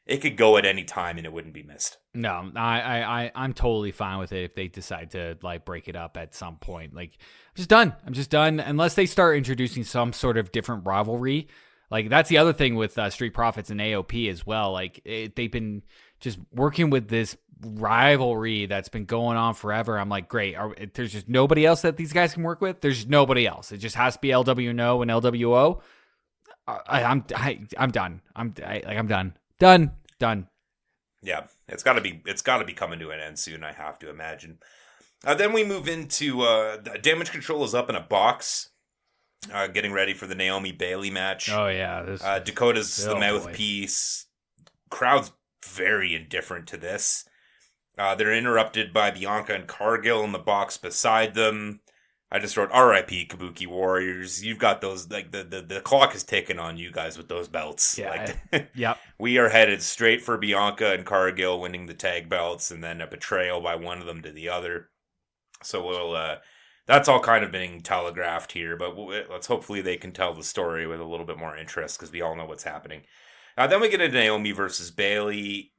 S2: it could go at any time and it wouldn't be missed.
S1: No, I'm totally fine with it if they decide to break it up at some point. I'm just done unless they start introducing some sort of different rivalry. That's the other thing with Street Profits and AOP as well. They've been just working with this rivalry that's been going on forever. I'm like, great. There's just nobody else that these guys can work with. There's nobody else. It just has to be LWNO and LWO. I'm done. I'm done. Done.
S2: Yeah, it's got to be coming to an end soon, I have to imagine. Then we move into Damage Control is up in a box, getting ready for the Naomi Bailey match.
S1: Oh yeah,
S2: Dakota's the mouthpiece. Crowd's very indifferent to this. They're interrupted by Bianca and Cargill in the box beside them. I just wrote R.I.P. Kabuki Warriors. You've got those, the clock is ticking on you guys with those belts.
S1: Yeah. Yep.
S2: We are headed straight for Bianca and Cargill winning the tag belts, and then a betrayal by one of them to the other. So that's all kind of being telegraphed here, but let's hopefully they can tell the story with a little bit more interest, because we all know what's happening. Then we get into Naomi versus Bailey.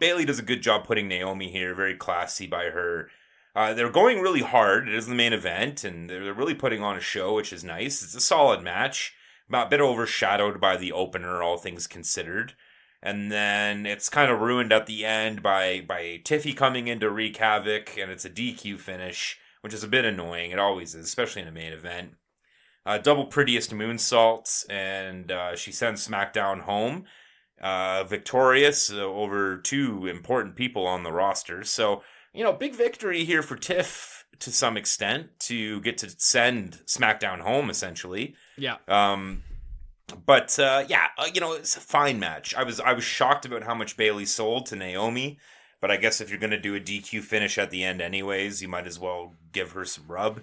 S2: Bailey does a good job putting Naomi here, very classy by her. They're going really hard. It is the main event, and they're really putting on a show, which is nice. It's a solid match, a bit overshadowed by the opener, all things considered. And then it's kind of ruined at the end by Tiffy coming in to wreak havoc, and it's a DQ finish, which is a bit annoying. It always is, especially in a main event. Double prettiest moonsaults, and she sends Smackdown home, victorious over 2 important people on the roster. So, big victory here for Tiff to some extent to get to send SmackDown home, essentially.
S1: Yeah.
S2: But it's a fine match. I was shocked about how much Bailey sold to Naomi, but I guess if you're going to do a DQ finish at the end anyways, you might as well give her some rub.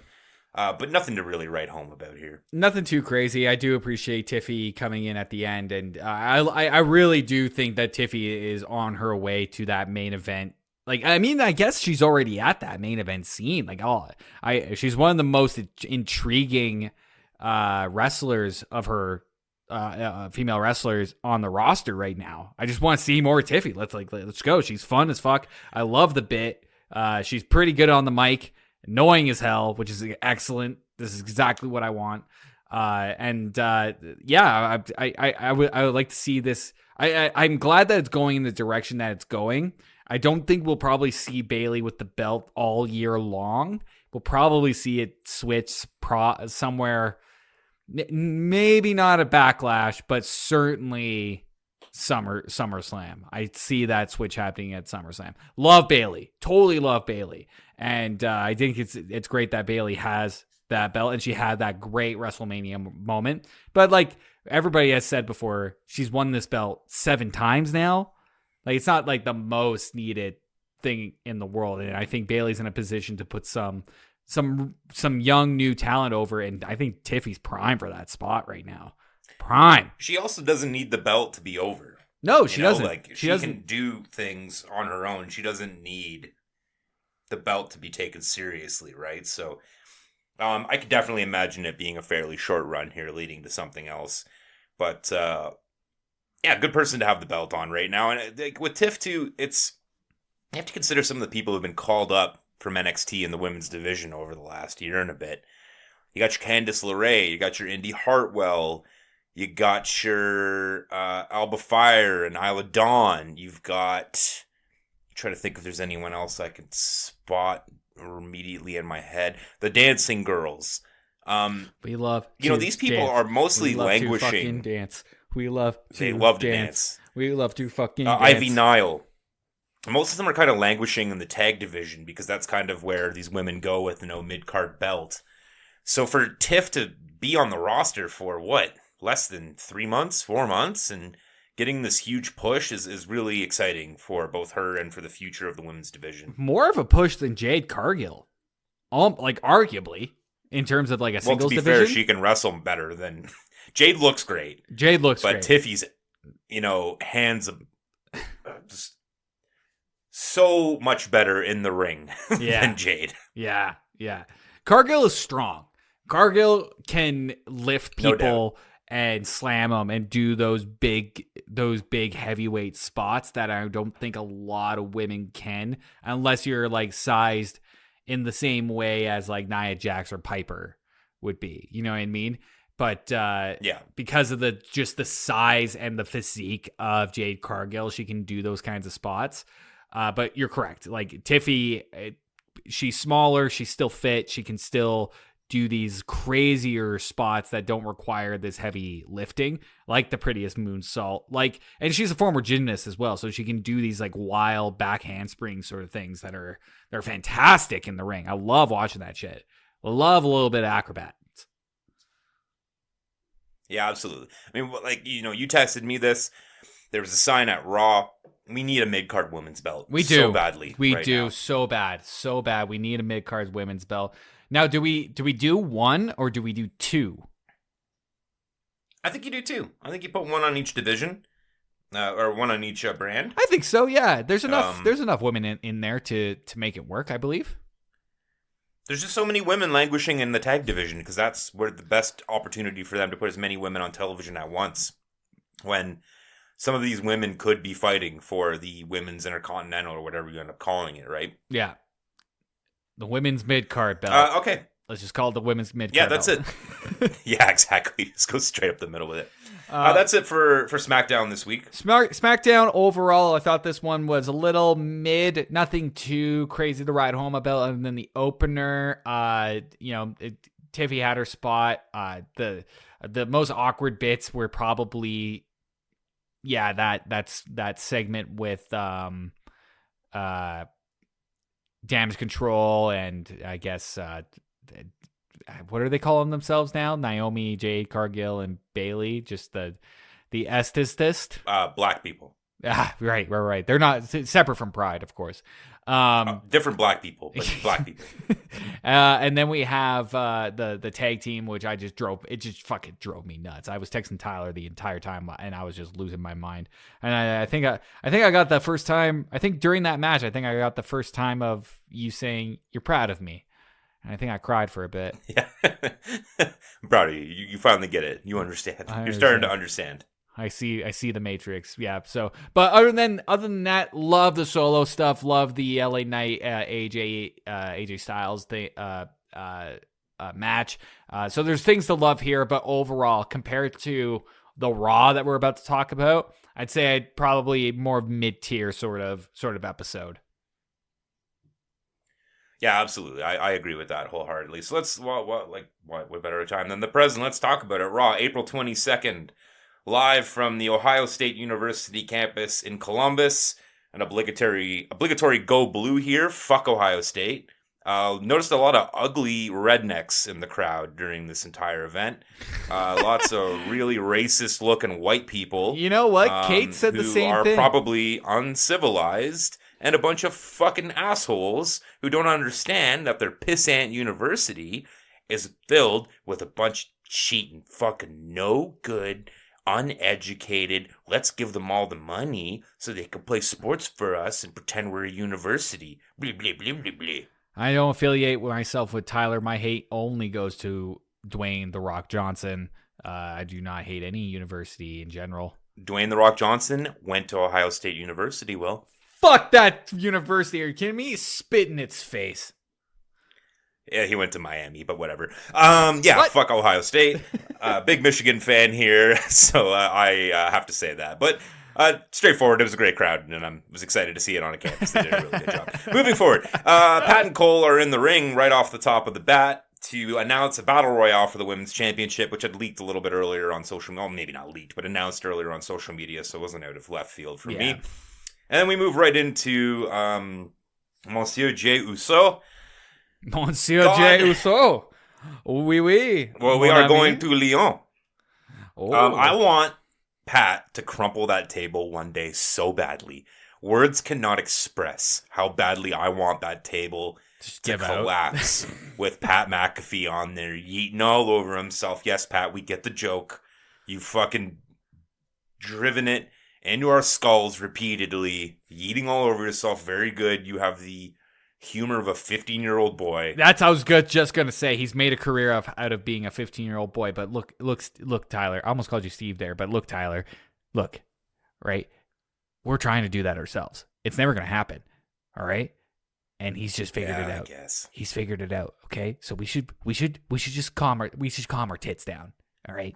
S2: But nothing to really write home about here.
S1: Nothing too crazy. I do appreciate Tiffy coming in at the end, and I really do think that Tiffy is on her way to that main event. I guess she's already at that main event scene. She's one of the most intriguing wrestlers of her female wrestlers on the roster right now. I just want to see more Tiffy. Let's go. She's fun as fuck. I love the bit. She's pretty good on the mic, annoying as hell, which is excellent. This is exactly what I want. I would like to see this. I'm glad that it's going in the direction that it's going. I don't think we'll probably see Bayley with the belt all year long. We'll probably see it switch somewhere. Maybe not a Backlash, but certainly SummerSlam. I see that switch happening at SummerSlam. Love Bayley. Totally love Bayley. And I think it's great that Bayley has that belt, and she had that great WrestleMania moment. But like everybody has said before, she's won this belt 7 times now. Like, it's not like the most needed thing in the world. And I think Bayley's in a position to put some young new talent over, and I think Tiffy's prime for that spot right now. Prime.
S2: She also doesn't need the belt to be over.
S1: No, she doesn't.
S2: Like, she can do things on her own. She doesn't need the belt to be taken seriously, right? So I could definitely imagine it being a fairly short run here leading to something else. But yeah, good person to have the belt on right now. And with Tiff too, you have to consider some of the people who've been called up from NXT in the women's division over the last year and a bit. You got your Candice LeRae, you got your Indy Hartwell, you got your Alba Fire and Isla Dawn. You've got, I'm trying to think if there's anyone else I can spot immediately in my head. The Dancing Girls.
S1: We love
S2: these people are mostly languishing.
S1: Dance. We love to
S2: They love to dance.
S1: We love to fucking dance.
S2: Ivy Nile. Most of them are kind of languishing in the tag division because that's kind of where these women go with no mid-card belt. So for Tiff to be on the roster for less than 3 months, 4 months, and getting this huge push is really exciting for both her and for the future of the women's division.
S1: More of a push than Jade Cargill. Arguably, in terms of like a singles division.
S2: Well, to be fair, she can wrestle better than... Jade looks great.
S1: But
S2: great. Tiffy's, hands just so much better in the ring than Jade.
S1: Yeah. Cargill is strong. Cargill can lift people and slam them and do those big heavyweight spots that I don't think a lot of women can, unless you're like sized in the same way as like Nia Jax or Piper would be. You know what I mean? But because of the size and the physique of Jade Cargill, she can do those kinds of spots. But you're correct. Like Tiffy, she's smaller, she's still fit, she can still do these crazier spots that don't require this heavy lifting, like the Prettiest Moonsault. And she's a former gymnast as well, so she can do these like wild back handspring sort of things they're fantastic in the ring. I love watching that shit. I love a little bit of acrobat.
S2: Yeah, absolutely. I mean, you texted me this. There was a sign at Raw. We need a mid-card women's belt.
S1: We do.
S2: So badly.
S1: We
S2: right
S1: do
S2: now.
S1: so bad. We need a mid-card women's belt. Now, do we do one or do we do two?
S2: I think you do two. I think you put one on each division, or one on each brand.
S1: I think so, yeah. There's enough there's enough women in there to make it work, I believe.
S2: There's just so many women languishing in the tag division because that's where the best opportunity for them to put as many women on television at once, when some of these women could be fighting for the women's intercontinental or whatever you end up calling it, right?
S1: Yeah. The women's mid-card belt.
S2: Okay.
S1: Let's just call it the women's mid-card
S2: Yeah, that's
S1: belt.
S2: it. Yeah, exactly. Just go straight up the middle with it. That's it for Smackdown this week.
S1: Smackdown overall, I thought this one was a little mid. Nothing too crazy to ride home about other than the opener. Tiffy had her spot. The most awkward bits were probably, that segment with Damage Control and I guess what are they calling themselves now? Naomi, Jade Cargill, and Bayley. Just the esthetist.
S2: Black people.
S1: Right. They're not separate from Pride, of course.
S2: Different black people, but black people.
S1: And then we have the tag team, which it just fucking drove me nuts. I was texting Tyler the entire time, and I was just losing my mind. And I think I got the first time. I think during that match, I got the first time of you saying you're proud of me. And I think I cried for a bit.
S2: Yeah. I'm proud of you. You finally get it. You understand. You're starting to understand.
S1: I see the Matrix. Yeah. So, but other than that, love the Solo stuff. Love the LA Knight AJ Styles match. So there's things to love here, but overall, compared to the Raw that we're about to talk about, I'd say I'd probably more mid-tier sort of episode.
S2: Yeah, absolutely. I agree with that wholeheartedly. So let's what better time than the present? Let's talk about it. Raw, April 22nd, live from the Ohio State University campus in Columbus. An obligatory go blue here. Fuck Ohio State. Noticed a lot of ugly rednecks in the crowd during this entire event. Lots of really racist looking white people.
S1: You know what? Kate said the same
S2: thing. Who are
S1: thing.
S2: probably uncivilized and a bunch of fucking assholes who don't understand that their pissant university is filled with a bunch of cheating, fucking no good, uneducated. Let's give them all the money so they can play sports for us and pretend we're a university. Blah, blah, blah, blah, blah.
S1: I don't affiliate myself with Tyler. My hate only goes to Dwayne "The Rock" Johnson. I do not hate any university in general.
S2: Dwayne "The Rock" Johnson went to Ohio State University, Will.
S1: Fuck that university. Are you kidding me? Spit in its face.
S2: Yeah, he went to Miami, but whatever. Yeah, what? Fuck Ohio State. Big Michigan fan here, so I have to say that. But straightforward, it was a great crowd, and I was excited to see it on a campus. They did a really good job. Moving forward, Pat and Cole are in the ring right off the top of the bat to announce a battle royale for the women's championship, which had leaked a little bit earlier on social media. Well, maybe not leaked, but announced earlier on social media, so it wasn't out of left field for me. And then we move right into Monsieur Jey Uso.
S1: Monsieur Jey Uso. Oui, oui.
S2: Well, we are going to Lyon. Oh. I want Pat to crumple that table one day so badly. Words cannot express how badly I want that table to collapse with Pat McAfee on there, yeeting all over himself. Yes, Pat, we get the joke. You fucking driven it into our skulls repeatedly, yeeting all over yourself. Very good. You have the humor of a 15-year-old boy.
S1: That's I was just gonna say. He's made a career out of being a 15-year-old boy. But look, Tyler. I almost called you Steve there, but look, Tyler. Look, right? We're trying to do that ourselves. It's never gonna happen. All right. And he's just figured it out.
S2: I guess.
S1: He's figured it out. Okay. So we should just calm our tits down. All right.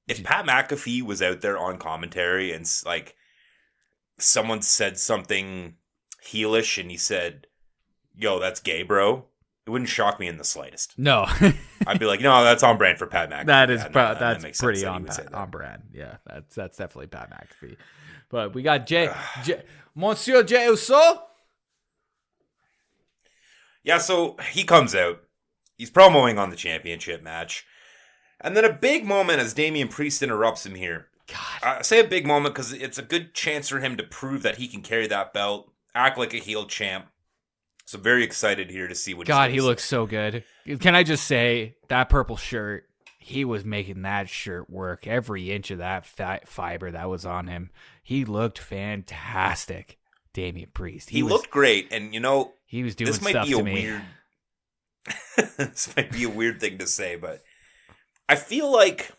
S2: If Pat McAfee was out there on commentary and like someone said something heelish and he said, "Yo, that's gay, bro," it wouldn't shock me in the slightest.
S1: No.
S2: I'd be like, "No, that's on brand for Pat McAfee."
S1: That's pretty on brand. Yeah, that's definitely Pat McAfee. But we got Monsieur Jey Uso.
S2: Yeah, so he comes out. He's promoting on the championship match. And then a big moment as Damian Priest interrupts him here.
S1: God.
S2: I say a big moment because it's a good chance for him to prove that he can carry that belt, act like a heel champ. So very excited here to see what
S1: he looks so good. Can I just say, that purple shirt, he was making that shirt work. Every inch of that fat fiber that was on him. He looked fantastic, Damian Priest.
S2: He looked great, and
S1: he was doing stuff to me.
S2: This might be a weird thing to say, but I feel like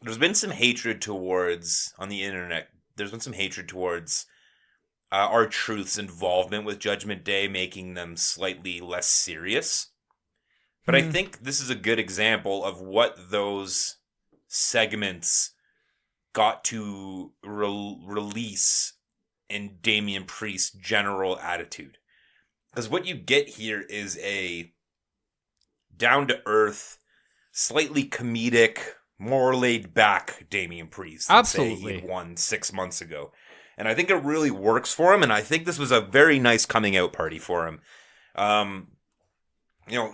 S2: there's been some hatred towards, on the internet, there's been some hatred towards R-Truth's involvement with Judgment Day, making them slightly less serious. But I think this is a good example of what those segments got to release in Damian Priest's general attitude. Because what you get here is a down-to-earth, slightly comedic, more laid-back Damian Priest.
S1: Absolutely.
S2: He won 6 months ago. And I think it really works for him, and I think this was a very nice coming-out party for him.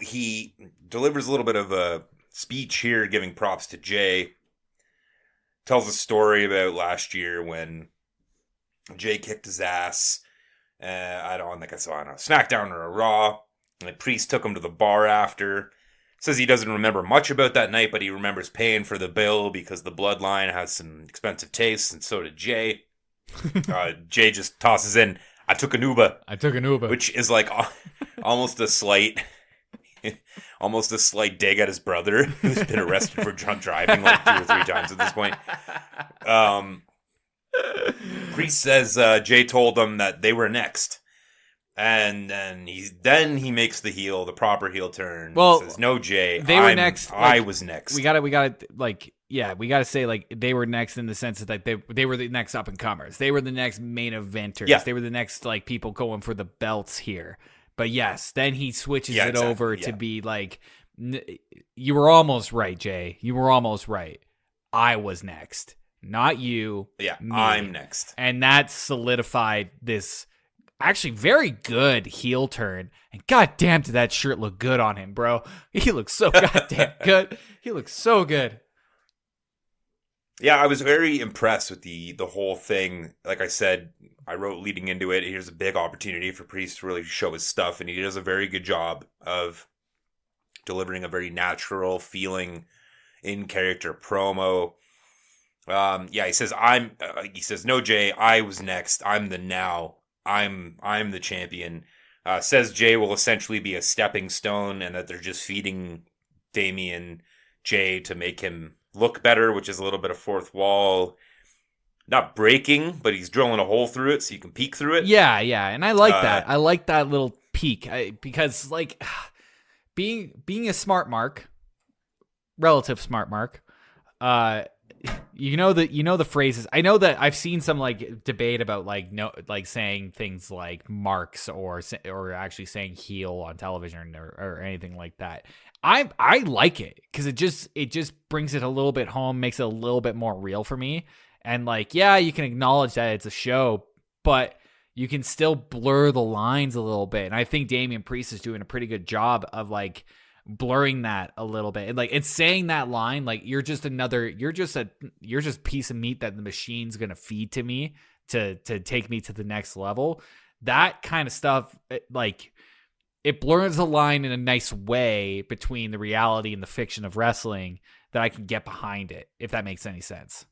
S2: He delivers a little bit of a speech here, giving props to Jay. Tells a story about last year when Jay kicked his ass. I don't know, Smackdown or a Raw. And Priest took him to the bar after. Says he doesn't remember much about that night, but he remembers paying for the bill because the bloodline has some expensive tastes, and so did Jay. Jay just tosses in, I took an Uber.
S1: Which
S2: is like almost a slight dig at his brother, who's been arrested for drunk driving like 2 or 3 times at this point. Priest says Jay told them that they were next, and then he makes the proper heel turn.
S1: Well,
S2: says, "No, Jay,
S1: they were next.
S2: I was next."
S1: We gotta say like they were next in the sense that they were the next up and comers. They were the next main eventers.
S2: Yeah.
S1: They were the next like people going for the belts here. But yes, then he switches it
S2: exactly,
S1: over to be like, you were almost right, Jay. You were almost right. I was next, not you.
S2: Yeah,
S1: me.
S2: I'm next.
S1: And that solidified this actually very good heel turn. And goddamn, did that shirt look good on him, bro. He looks so goddamn good. He looks so good.
S2: Yeah, I was very impressed with the whole thing. Like I said, I wrote leading into it, here's a big opportunity for Priest to really show his stuff, and he does a very good job of delivering a very natural feeling in character promo. He says no, Jay, I was next. I'm the now. I'm the champion. Says Jay will essentially be a stepping stone, and that they're just feeding Damian Jay to make him look better, which is a little bit of fourth wall. Not breaking, but he's drilling a hole through it so you can peek through it.
S1: Yeah, and I like that. I like that little peek because, like, being a smart mark, relative smart mark, you know the phrases. I know that I've seen some like debate about like saying things like marks or actually saying heel on television or anything like that. I like it because it just brings it a little bit home, makes it a little bit more real for me. And like, yeah, you can acknowledge that it's a show, but you can still blur the lines a little bit. And I think Damian Priest is doing a pretty good job of like blurring that a little bit. And like, it's saying that line, like you're just piece of meat that the machine's going to feed to me to take me to the next level. That kind of stuff, it blurs the line in a nice way between the reality and the fiction of wrestling that I can get behind it, if that makes any sense.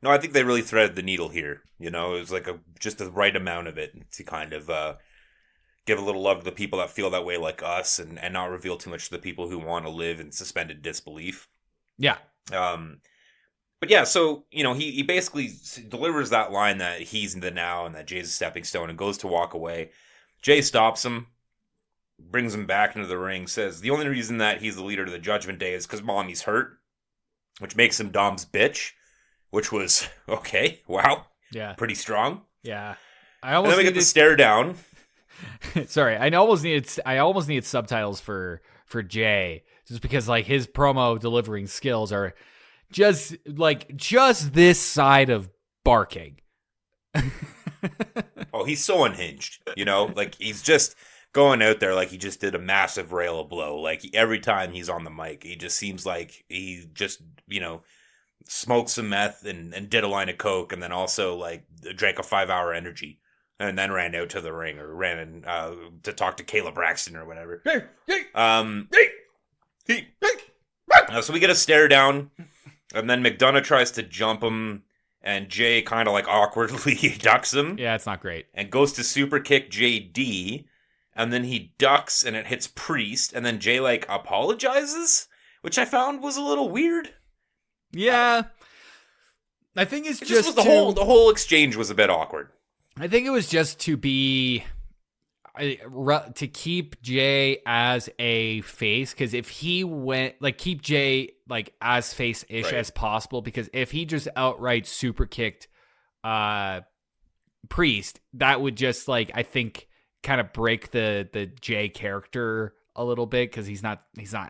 S2: No, I think they really threaded the needle here. You know, it was like just the right amount of it to kind of give a little love to the people that feel that way like us and not reveal too much to the people who want to live in suspended disbelief.
S1: Yeah.
S2: But yeah, so, you know, he basically delivers that line that he's in the now and that Jay's a stepping stone and goes to walk away. Jay stops him, brings him back into the ring, says the only reason that he's the leader of the Judgment Day is because Mommy's hurt, which makes him Dom's bitch, which was, okay, wow.
S1: Yeah.
S2: Pretty strong.
S1: Yeah.
S2: And then we get the stare down.
S1: Sorry, I almost needed subtitles for Jay, just because like his promo delivering skills are just this side of barking.
S2: Oh, he's so unhinged, you know? Like, he's just going out there like he just did a massive rail of blow. Like, every time he's on the mic, he just seems like he just, you know, smoked some meth and did a line of coke and then also, like, drank a 5-hour energy and then ran out to the ring or ran in, to talk to Kayla Braxton or whatever. So we get a stare down, and then McDonough tries to jump him, and Jay kind of like awkwardly ducks him.
S1: Yeah, it's not great.
S2: And goes to super kick JD, and then he ducks and it hits Priest, and then Jay like apologizes, which I found was a little weird.
S1: Yeah. I think it's
S2: just the whole exchange was a bit awkward.
S1: I think it was just to keep Jay as a face, because if he went like keep Jay like as face-ish as possible, because if he just outright super kicked Priest, that would just like I think kind of break the Jay character a little bit, because he's not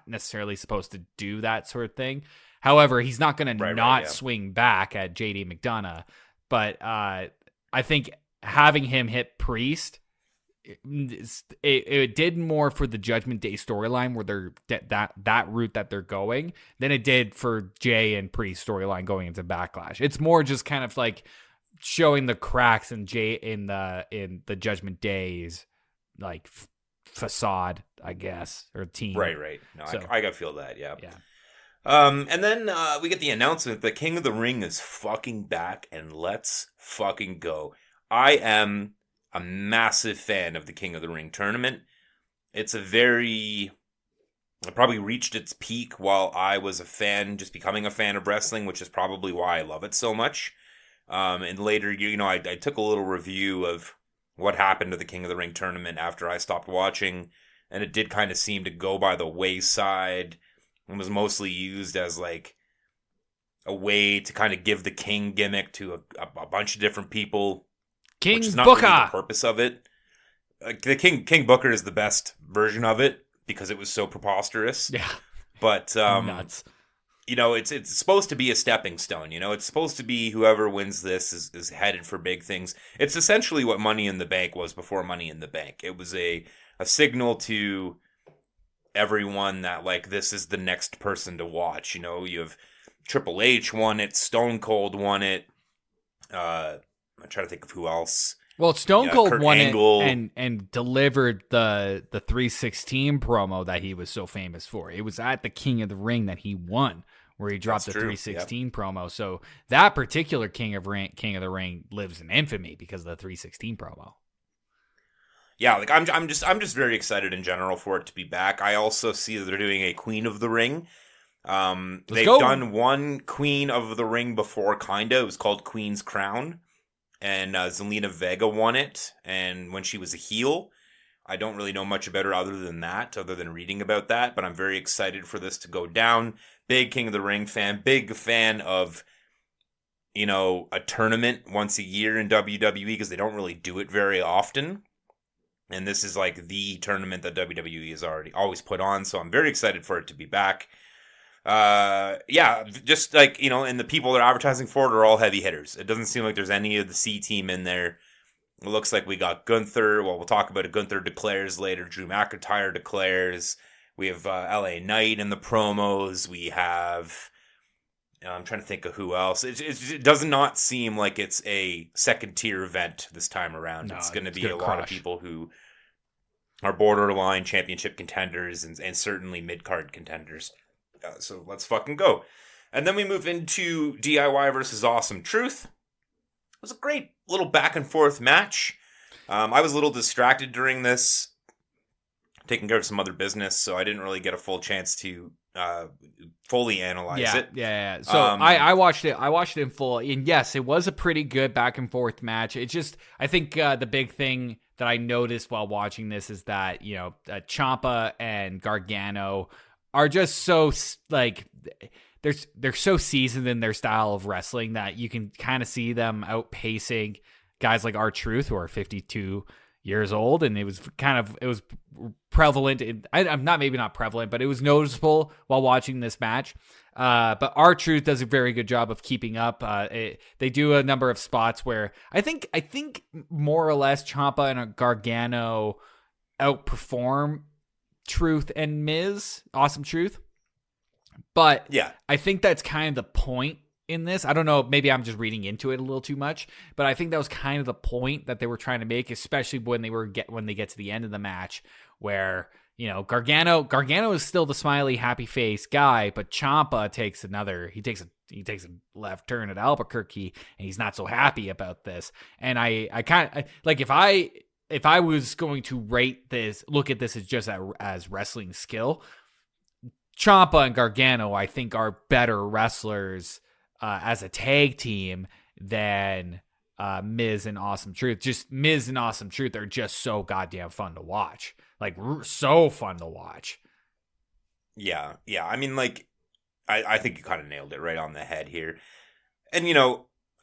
S1: necessarily supposed to do that sort of thing. However, he's not going to swing back at JD McDonough, but I think having him hit Priest, it did more for the Judgment Day storyline where they're that route that they're going than it did for Jay and Priest storyline going into Backlash. It's more just kind of like showing the cracks in Jay in the Judgment Day's like facade, I guess, or team.
S2: Right. No, so, I gotta feel that. Yeah. And then we get the announcement that King of the Ring is fucking back, and let's fucking go. I am a massive fan of the King of the Ring tournament. It's a very... It probably reached its peak while I was a fan, just becoming a fan of wrestling, which is probably why I love it so much. And later, I took a little review of what happened to the King of the Ring tournament after I stopped watching, and it did kind of seem to go by the wayside and was mostly used as like a way to kind of give the King gimmick to a bunch of different people,
S1: King
S2: which is not
S1: Booker.
S2: really the purpose of it. The King Booker is the best version of it because it was so preposterous.
S1: Yeah.
S2: But
S1: nuts.
S2: It's supposed to be a stepping stone. It's supposed to be whoever wins this is headed for big things. It's essentially what Money in the Bank was before Money in the Bank. It was a signal to everyone that like this is the next person to watch. You have Triple H won it, Stone Cold won it. I'm trying to think of who else.
S1: Well, Stone Cold
S2: Kurt
S1: won
S2: Angle.
S1: it and delivered the 316 promo that he was so famous for. It was at the King of the Ring that he won, where he dropped the 316 promo. So that particular King of the Ring lives in infamy because of the 316 promo.
S2: Yeah, like I'm just very excited in general for it to be back. I also see that they're doing a Queen of the Ring. They've done one Queen of the Ring before, kinda. It was called Queen's Crown. And Zelina Vega won it, and when she was a heel. I don't really know much about her other than reading about that, but I'm very excited for this to go down. Big King of the Ring fan, big fan of, a tournament once a year in WWE because they don't really do it very often. And this is like the tournament that WWE has always put on, so I'm very excited for it to be back. Just like, and the people that are advertising for it are all heavy hitters. It doesn't seem like there's any of the C team in there. It looks like we got Gunther. Well, we'll talk about it. Gunther declares later. Drew McIntyre declares. We have LA Knight in the promos. We have... I'm trying to think of who else. It does not seem like it's a second-tier event this time around. No, it's going to be a lot of people who are borderline championship contenders and certainly mid-card contenders. So let's fucking go. And then we move into DIY versus Awesome Truth. It was a great little back and forth match. I was a little distracted during this, taking care of some other business, so I didn't really get a full chance to fully analyze it.
S1: Yeah. So I watched it. I watched it in full, and yes, it was a pretty good back and forth match. It just, I think the big thing that I noticed while watching this is that Ciampa and Gargano are just so like they're so seasoned in their style of wrestling that you can kind of see them outpacing guys like R-Truth, who are 52 years old, and it was prevalent. I'm not prevalent, but it was noticeable while watching this match. But R-Truth does a very good job of keeping up. They do a number of spots where I think more or less Ciampa and Gargano outperform Truth and Miz, Awesome Truth. But yeah, I think that's kind of the point in this. I don't know, maybe I'm just reading into it a little too much, but I think that was kind of the point that they were trying to make, especially when they get to the end of the match, where Gargano is still the smiley, happy face guy, but Ciampa takes a left turn at Albuquerque, and he's not so happy about this. And I kind of like, if I was going to look at this as just as wrestling skill, Ciampa and Gargano, I think, are better wrestlers as a tag team than Miz and Awesome Truth. Just Miz and Awesome Truth are just so goddamn fun to watch. Like, so fun to watch.
S2: Yeah. I mean, like, I think you kind of nailed it right on the head here. And,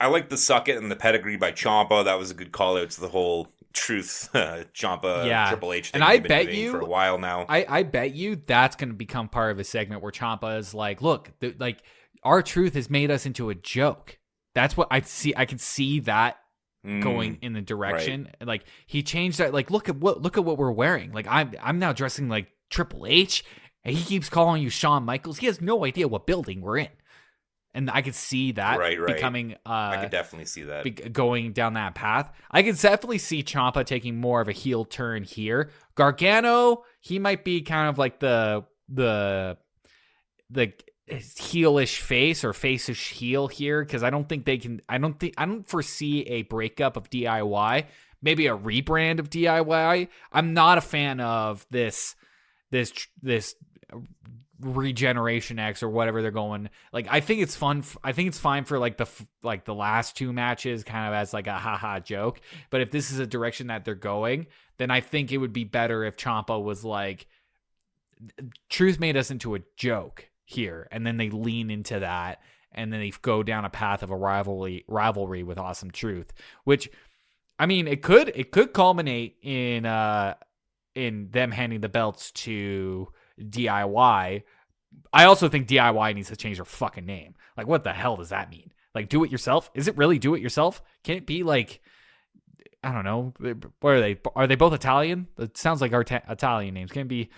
S2: I like the suck it and the pedigree by Ciampa. That was a good call out to the whole Truth, Ciampa, Triple H thing.
S1: And I bet you
S2: for a while now.
S1: I bet you that's going to become part of a segment where Ciampa is like, look, R-Truth has made us into a joke. That's what I see. I can see that going in the direction. Right. Like, he changed that. Like, look at what we're wearing. Like, I'm now dressing like Triple H, and he keeps calling you Shawn Michaels. He has no idea what building we're in. And I could see that becoming...
S2: I could definitely see that.
S1: Going down that path. I could definitely see Ciampa taking more of a heel turn here. Gargano, he might be kind of like the heelish face or face-ish heel here, because I don't foresee a breakup of DIY. maybe a rebrand of DIY. I'm not a fan of this Regeneration X or whatever they're going. Like, I think it's fun. I think it's fine for like the last 2 matches kind of as like a haha joke. But if this is a direction that they're going, then I think it would be better if Ciampa was like, Truth made us into a joke here, and then they lean into that, and then they go down a path of a rivalry with Awesome Truth, which, I mean, it could culminate in them handing the belts to DIY. I also think DIY needs to change their fucking name. Like, what the hell does that mean? Like, do it yourself? Is it really do it yourself? Can it be like, I don't know. What are they? Are they both Italian? It sounds like our Italian names. Can it be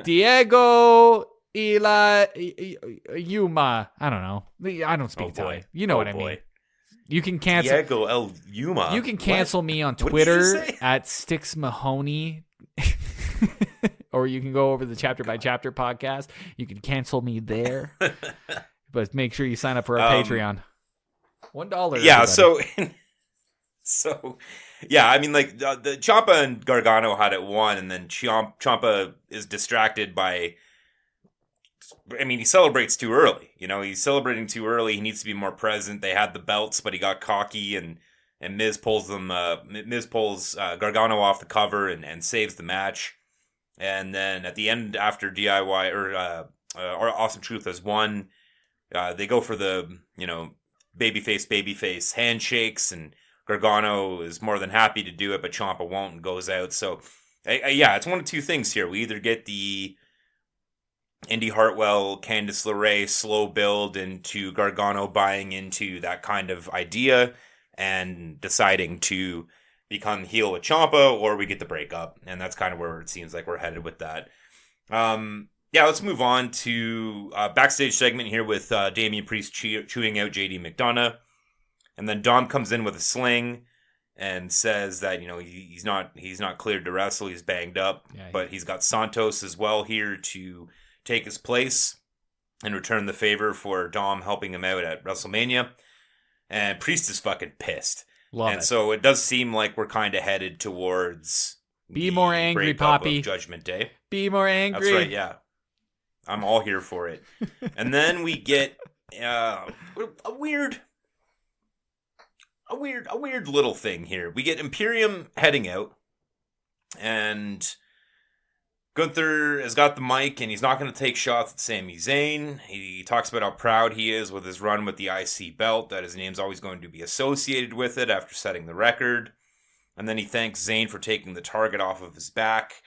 S1: Diego Yuma? I don't know. I don't speak Italian.
S2: Boy.
S1: You know what I mean. You can cancel
S2: Diego El Yuma.
S1: You can cancel me on Twitter at Sticks Mahoney. Or you can go over the Chapter by Chapter podcast. You can cancel me there. But make sure you sign up for our Patreon. $1.
S2: Yeah,
S1: everybody.
S2: So, yeah, I mean, like, the Ciampa and Gargano had it won, and then Ciampa is distracted by, I mean, he celebrates too early. You know, he's celebrating too early. He needs to be more present. They had the belts, but he got cocky, and Miz pulls Gargano off the cover and saves the match. And then at the end, after DIY or Awesome Truth has won, they go for the, you know, babyface handshakes, and Gargano is more than happy to do it, but Ciampa won't and goes out. So, yeah, it's one of two things here. We either get the Indy Hartwell, Candice LeRae slow build into Gargano buying into that kind of idea and deciding to become heel with Ciampa, or we get the breakup, and that's kind of where it seems like we're headed with that. Yeah, let's move on to backstage segment here with Damian Priest chewing out JD McDonough. And then Dom comes in with a sling and says that, you know, he's not cleared to wrestle. He's banged up, but he's got Santos as well here to take his place and return the favor for Dom helping him out at WrestleMania. And Priest is fucking pissed. So it does seem like we're kind of headed towards
S1: be more angry, Poppy.
S2: Judgment Day.
S1: Be more angry.
S2: That's right. Yeah, I'm all here for it. And then we get a weird little thing here. We get Imperium heading out, and Gunther has got the mic, and he's not going to take shots at Sami Zayn. He talks about how proud he is with his run with the IC belt, that his name's always going to be associated with it after setting the record. And then he thanks Zayn for taking the target off of his back,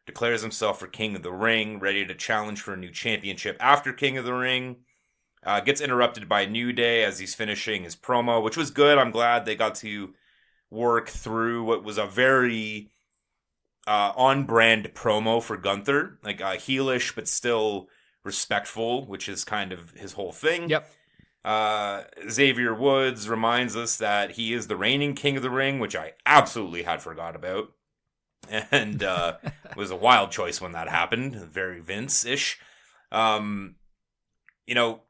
S2: declares himself for King of the Ring, ready to challenge for a new championship after King of the Ring. Gets interrupted by New Day as he's finishing his promo, which was good. I'm glad they got to work through what was a very on-brand promo for Gunther, like heelish but still respectful, which is kind of his whole thing.
S1: Yep.
S2: Xavier Woods reminds us that he is the reigning King of the Ring, which I absolutely had forgot about, and it was a wild choice when that happened. Very Vince-ish. You know,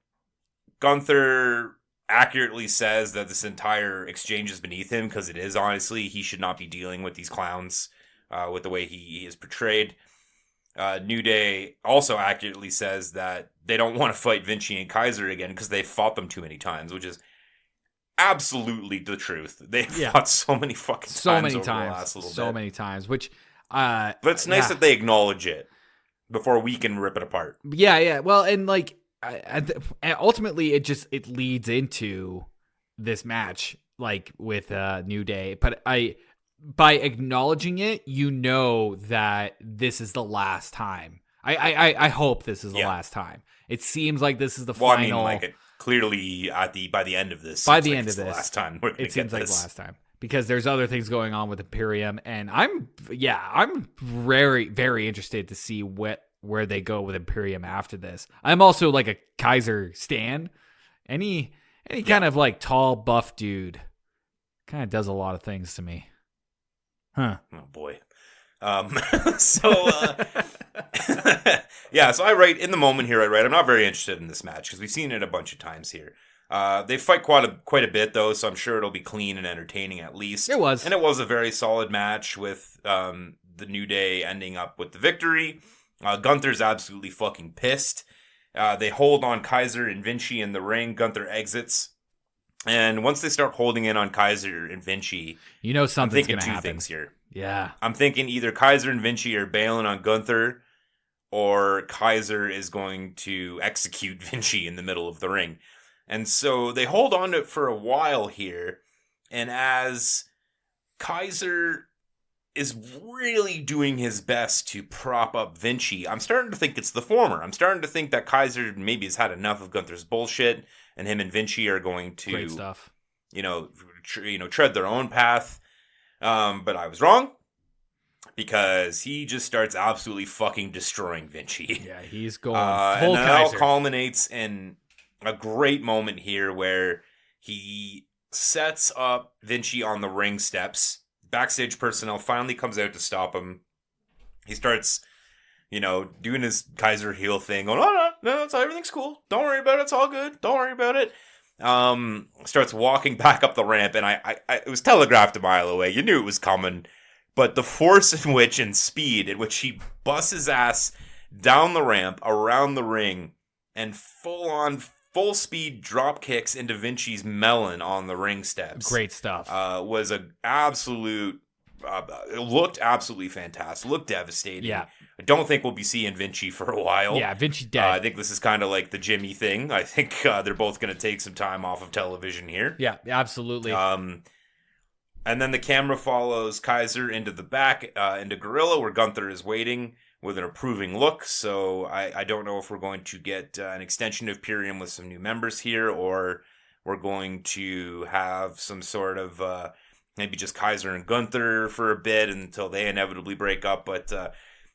S2: Gunther accurately says that this entire exchange is beneath him because it is, honestly. He should not be dealing with these clowns with the way he is portrayed. New Day also accurately says that they don't want to fight Vinci and Kaiser again because they've fought them too many times, which is absolutely the truth. They've fought so many fucking times over the last little bit.
S1: So many times, which...
S2: but it's nice that they acknowledge it before we can rip it apart.
S1: Yeah. Well, and like... ultimately it leads into this match, like with New Day, but by acknowledging it, you know that this is the last time. I hope this is the last time. It seems like this is the final. I mean, like it clearly by the end of this. By the end of this, the last time it seems like the last time, because there's other things going on with Imperium, and I'm very, very interested to see where they go with Imperium after this. I'm also like a Kaiser stan. Any kind of like tall, buff dude kind of does a lot of things to me. Huh.
S2: Oh boy. So I write in the moment here. I'm not very interested in this match because we've seen it a bunch of times here. They fight quite a bit though, so I'm sure it'll be clean and entertaining at least.
S1: It was.
S2: And it was a very solid match with the New Day ending up with the victory. Gunther's absolutely fucking pissed. They hold on Kaiser and Vinci in the ring. Gunther exits. And once they start holding in on Kaiser and Vinci,
S1: you know something's
S2: I'm thinking
S1: gonna
S2: two
S1: happen.
S2: things here.
S1: Yeah.
S2: I'm thinking either Kaiser and Vinci are bailing on Gunther, or Kaiser is going to execute Vinci in the middle of the ring. And so they hold on to it for a while here. And as Kaiser is really doing his best to prop up Vinci, I'm starting to think it's the former. I'm starting to think that Kaiser maybe has had enough of Gunther's bullshit, and him and Vinci are going to,
S1: Great stuff.
S2: Tread their own path. But I was wrong, because he just starts absolutely fucking destroying Vinci.
S1: Yeah, he's going
S2: and
S1: full
S2: it all
S1: Kaiser.
S2: culminates in a great moment here where he sets up Vinci on the ring steps. Backstage personnel finally comes out to stop him. He starts, doing his Kaiser heel thing, going, "Oh, no, everything's cool. Don't worry about it. It's all good. Don't worry about it." Starts walking back up the ramp, and it was telegraphed a mile away. You knew it was coming. But the force in which and speed at which he busts his ass down the ramp, around the ring, and full speed drop kicks into Vinci's melon on the ring steps.
S1: Great stuff.
S2: Was an absolute. It looked absolutely fantastic. Looked devastating.
S1: Yeah.
S2: I don't think we'll be seeing Vinci for a while.
S1: Yeah, Vinci dead.
S2: I think this is kind of like the Jimmy thing. I think they're both going to take some time off of television here.
S1: Yeah, absolutely.
S2: And then the camera follows Kaiser into the back, into Gorilla, where Gunther is waiting with an approving look. So I don't know if we're going to get an extension of Imperium with some new members here, or we're going to have some sort of maybe just Kaiser and Gunther for a bit until they inevitably break up. But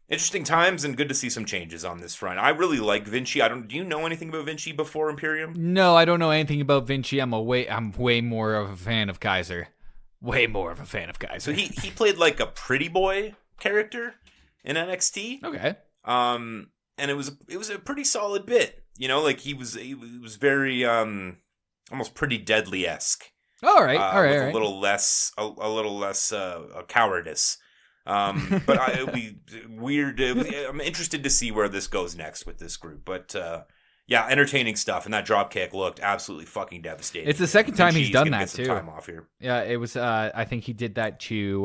S2: interesting times, and good to see some changes on this front. I really like Vinci. Do you know anything about Vinci before Imperium?
S1: No, I don't know anything about Vinci. I'm way more of a fan of Kaiser. Way more of a fan of Kaiser.
S2: So he played like a pretty boy character in NXT.
S1: Okay.
S2: And it was a pretty solid bit. Like he was very almost Pretty Deadly-esque.
S1: All right.
S2: With a little less cowardice. But it'll be weird. I'm interested to see where this goes next with this group. But yeah, entertaining stuff, and that drop kick looked absolutely fucking devastating.
S1: It's the second time he's done that
S2: get some
S1: too.
S2: Time off here.
S1: Yeah, it was. I think he did that to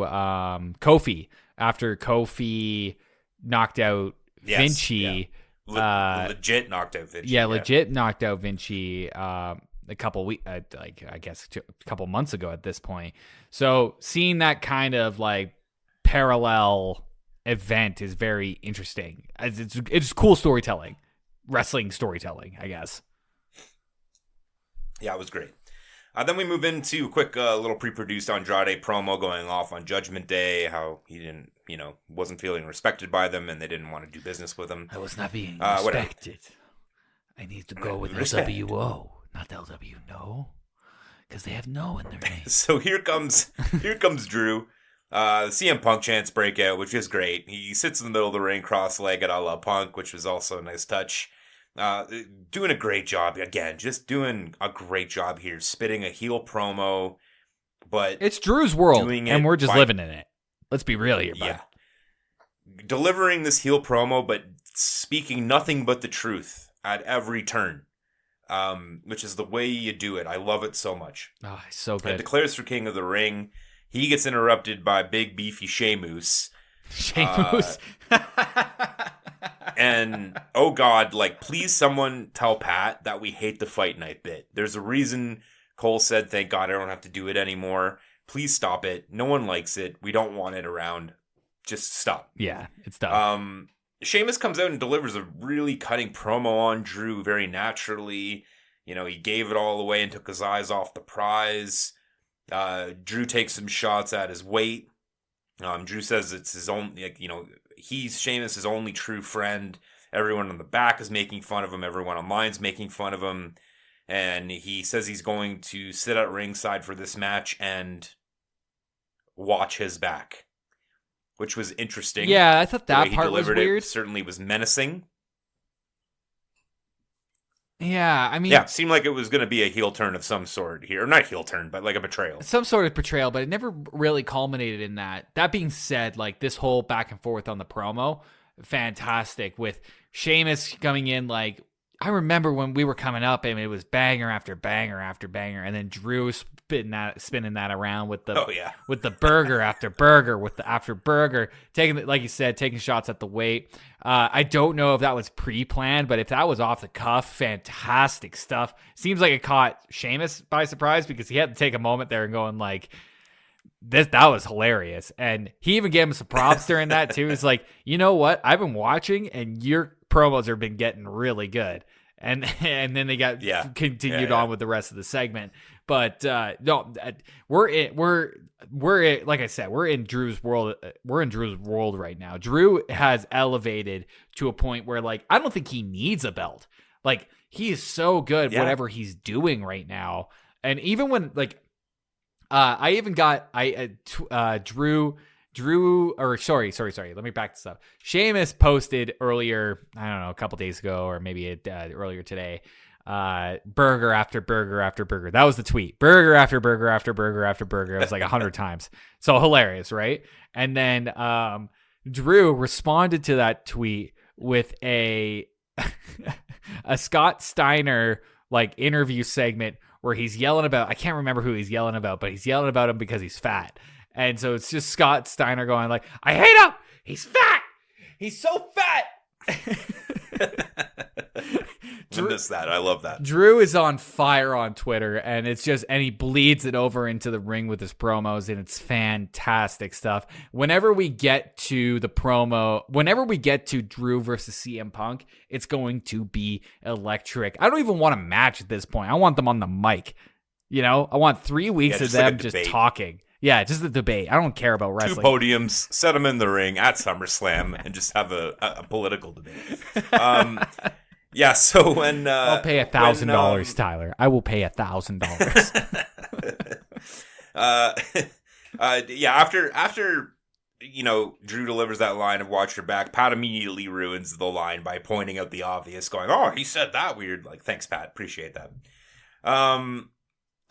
S1: Kofi after Kofi knocked out Vinci.
S2: Yeah. Legit knocked out Vinci.
S1: Yeah, legit knocked out Vinci. A couple weeks, I guess, a couple months ago at this point. So seeing that kind of like parallel event is very interesting. It's cool storytelling. Wrestling storytelling, I guess.
S2: Yeah, it was great. Then we move into a quick little pre-produced Andrade promo going off on Judgment Day, how he didn't, wasn't feeling respected by them and they didn't want to do business with him.
S1: I was not being respected. I need to go with LWO, not LW, no. Because they have no in their name.
S2: So here comes Drew. CM Punk chants break out, which is great. He sits in the middle of the ring, cross-legged a la Punk, which was also a nice touch. Doing a great job again, just doing a great job here, spitting a heel promo, but
S1: it's Drew's world, and we're just living in it. Let's be real here, bud.
S2: Yeah, delivering this heel promo, but speaking nothing but the truth at every turn, which is the way you do it. I love it so much.
S1: Oh, so good.
S2: And declares for King of the Ring. He gets interrupted by big beefy Sheamus.
S1: Sheamus.
S2: And, oh God, please someone tell Pat that we hate the fight night bit. There's a reason Cole said, thank God I don't have to do it anymore. Please stop it. No one likes it. We don't want it around. Just stop.
S1: Yeah, it's done.
S2: Sheamus comes out and delivers a really cutting promo on Drew very naturally. He gave it all away and took his eyes off the prize. Drew takes some shots at his weight. Drew says it's his own, he's Sheamus' only true friend. Everyone on the back is making fun of him. Everyone online's making fun of him. And he says he's going to sit at ringside for this match and watch his back, which was interesting.
S1: Yeah, I thought that part was weird.
S2: It certainly was menacing.
S1: Yeah, I mean,
S2: Yeah, it seemed like it was going to be a heel turn of some sort here. Or not heel turn, but like a betrayal.
S1: some sort of betrayal, but it never really culminated in that. That being said, like this whole back and forth on the promo, fantastic with Sheamus coming in. Like I remember when we were coming up, and it was banger after banger after banger, and then Drew spinning that around with the with the burger after burger with the after burger, taking, like you said, taking shots at the weight. I don't know if that was pre-planned, but if that was off the cuff, fantastic stuff. Seems like it caught Sheamus by surprise because he had to take a moment there and going like, that was hilarious. And he even gave him some props during that too. He's like, you know what? I've been watching and your promos have been getting really good. And then they got continued on with the rest of the segment. But no, we're like I said, we're in Drew's world. We're in Drew's world right now. Drew has elevated to a point where, like, I don't think he needs a belt. Like, he is so good whatever he's doing right now. And even when, like, I even got Drew. Or sorry. Let me back this up. Sheamus posted earlier, I don't know, a couple days ago, or maybe earlier today. Burger after burger after burger. That was the tweet. Burger after burger after burger after burger. It was like 100 times. So hilarious, right? And then Drew responded to that tweet with a Scott Steiner like interview segment where he's yelling about, I can't remember who he's yelling about, but he's yelling about him because he's fat. And so it's just Scott Steiner going like, I hate him. He's fat. He's so fat.
S2: I miss that. I love that.
S1: Drew is on fire on Twitter, and he bleeds it over into the ring with his promos, and it's fantastic stuff. Whenever we get to Drew versus CM Punk, it's going to be electric. I don't even want a match at this point. I want them on the mic. You know, I want 3 weeks of them just talking. Yeah, just the debate. I don't care about wrestling.
S2: 2 podiums, set them in the ring at SummerSlam, and just have a political debate. Yeah, so when
S1: I'll pay $1,000, Tyler. I will pay $1,000.
S2: Yeah, after Drew delivers that line of "Watch your back," Pat immediately ruins the line by pointing out the obvious, going, "Oh, he said that weird." Like, thanks, Pat. Appreciate that.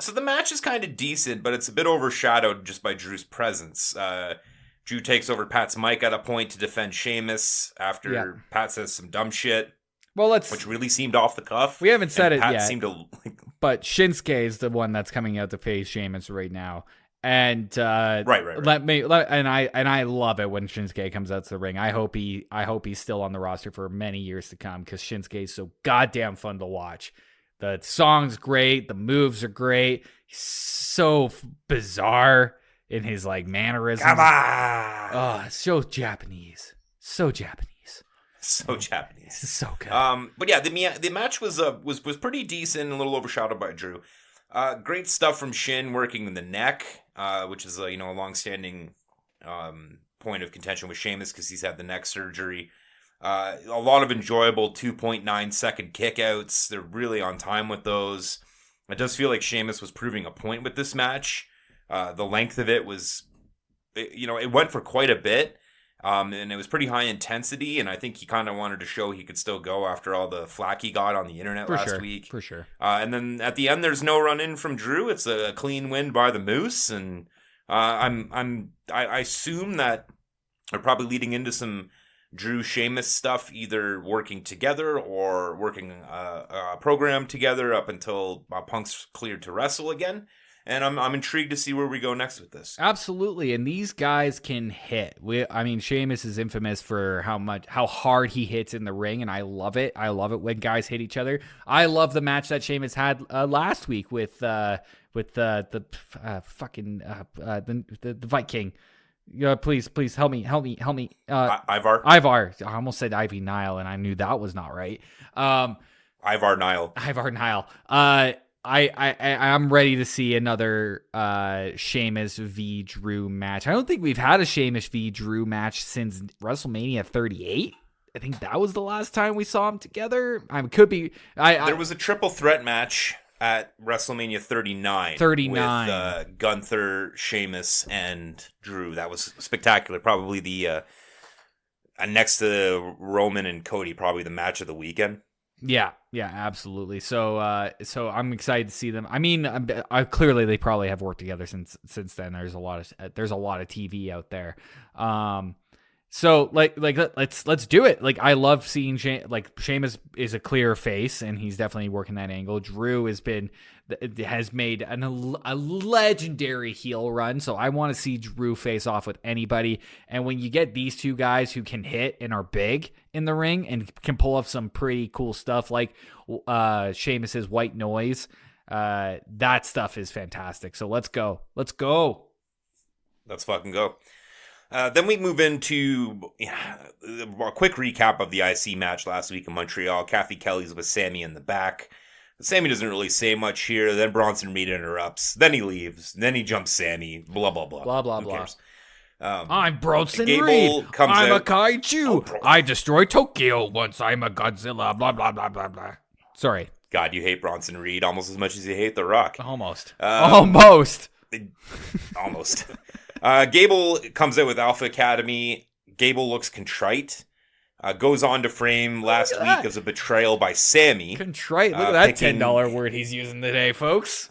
S2: So the match is kind of decent, but it's a bit overshadowed just by Drew's presence. Drew takes over Pat's mic at a point to defend Sheamus after Pat says some dumb shit.
S1: Well,
S2: which really seemed off the cuff.
S1: We haven't said it
S2: Pat
S1: yet.
S2: Seemed to,
S1: but Shinsuke is the one that's coming out to face Sheamus right now, and
S2: right.
S1: I love it when Shinsuke comes out to the ring. I hope he's still on the roster for many years to come because Shinsuke is so goddamn fun to watch. The song's great, the moves are great. He's so bizarre in his like mannerisms.
S2: Come on,
S1: oh, so Japanese.
S2: So Japanese.
S1: This is so good.
S2: But yeah, the match was pretty decent, a little overshadowed by Drew. Great stuff from Shin working the neck, which is a long-standing point of contention with Sheamus because he's had the neck surgery. A lot of enjoyable 2.9 second kickouts. They're really on time with those. It does feel like Sheamus was proving a point with this match. The length of it was, it went for quite a bit. And it was pretty high intensity, and I think he kind of wanted to show he could still go after all the flack he got on the internet last week.
S1: For sure.
S2: And then at the end, there's no run in from Drew. It's a clean win by the Moose, and I assume that they're probably leading into some Drew Sheamus stuff, either working together or working a program together up until Punk's cleared to wrestle again. And I'm intrigued to see where we go next with this.
S1: Absolutely, and these guys can hit. Sheamus is infamous for how hard he hits in the ring, and I love it. I love it when guys hit each other. I love the match that Sheamus had last week with the Fight King. Please help me.
S2: Ivar.
S1: I almost said Ivy Nile, and I knew that was not right.
S2: Ivar Nile.
S1: I'm ready to see another Sheamus v. Drew match. I don't think we've had a Sheamus v. Drew match since WrestleMania 38. I think that was the last time we saw them together. Could be.
S2: There was a triple threat match at WrestleMania 39. With Gunther, Sheamus, and Drew. That was spectacular. Probably the next to Roman and Cody, probably the match of the weekend.
S1: Yeah, absolutely. So, so I'm excited to see them. I mean, clearly they probably have worked together since then. There's a lot of TV out there. So let's do it. Like I love seeing Sheamus is a clear face, and he's definitely working that angle. Drew has made a legendary heel run, so I want to see Drew face off with anybody. And when you get these two guys who can hit and are big in the ring and can pull off some pretty cool stuff, like Sheamus's white noise, that stuff is fantastic. So let's go. Let's
S2: fucking go. Then we move into a quick recap of the IC match last week in Montreal. Kathy Kelly's with Sammy in the back. Sammy doesn't really say much here. Then Bronson Reed interrupts. Then he leaves. Then he jumps Sammy. Blah, blah, blah.
S1: Blah, blah,
S2: Who
S1: blah.
S2: cares?
S1: I'm Bronson
S2: Gable
S1: Reed. I'm
S2: out.
S1: a kaiju. I destroyed Tokyo once. I'm a Godzilla. Blah, blah, blah, blah, blah. Sorry.
S2: God, you hate Bronson Reed almost as much as you hate The Rock.
S1: Almost.
S2: Almost. Gable comes out with Alpha Academy. Gable looks contrite. Goes on to frame last week as a betrayal by Sammy.
S1: Contrite. Look at that $10 word he's using today, folks.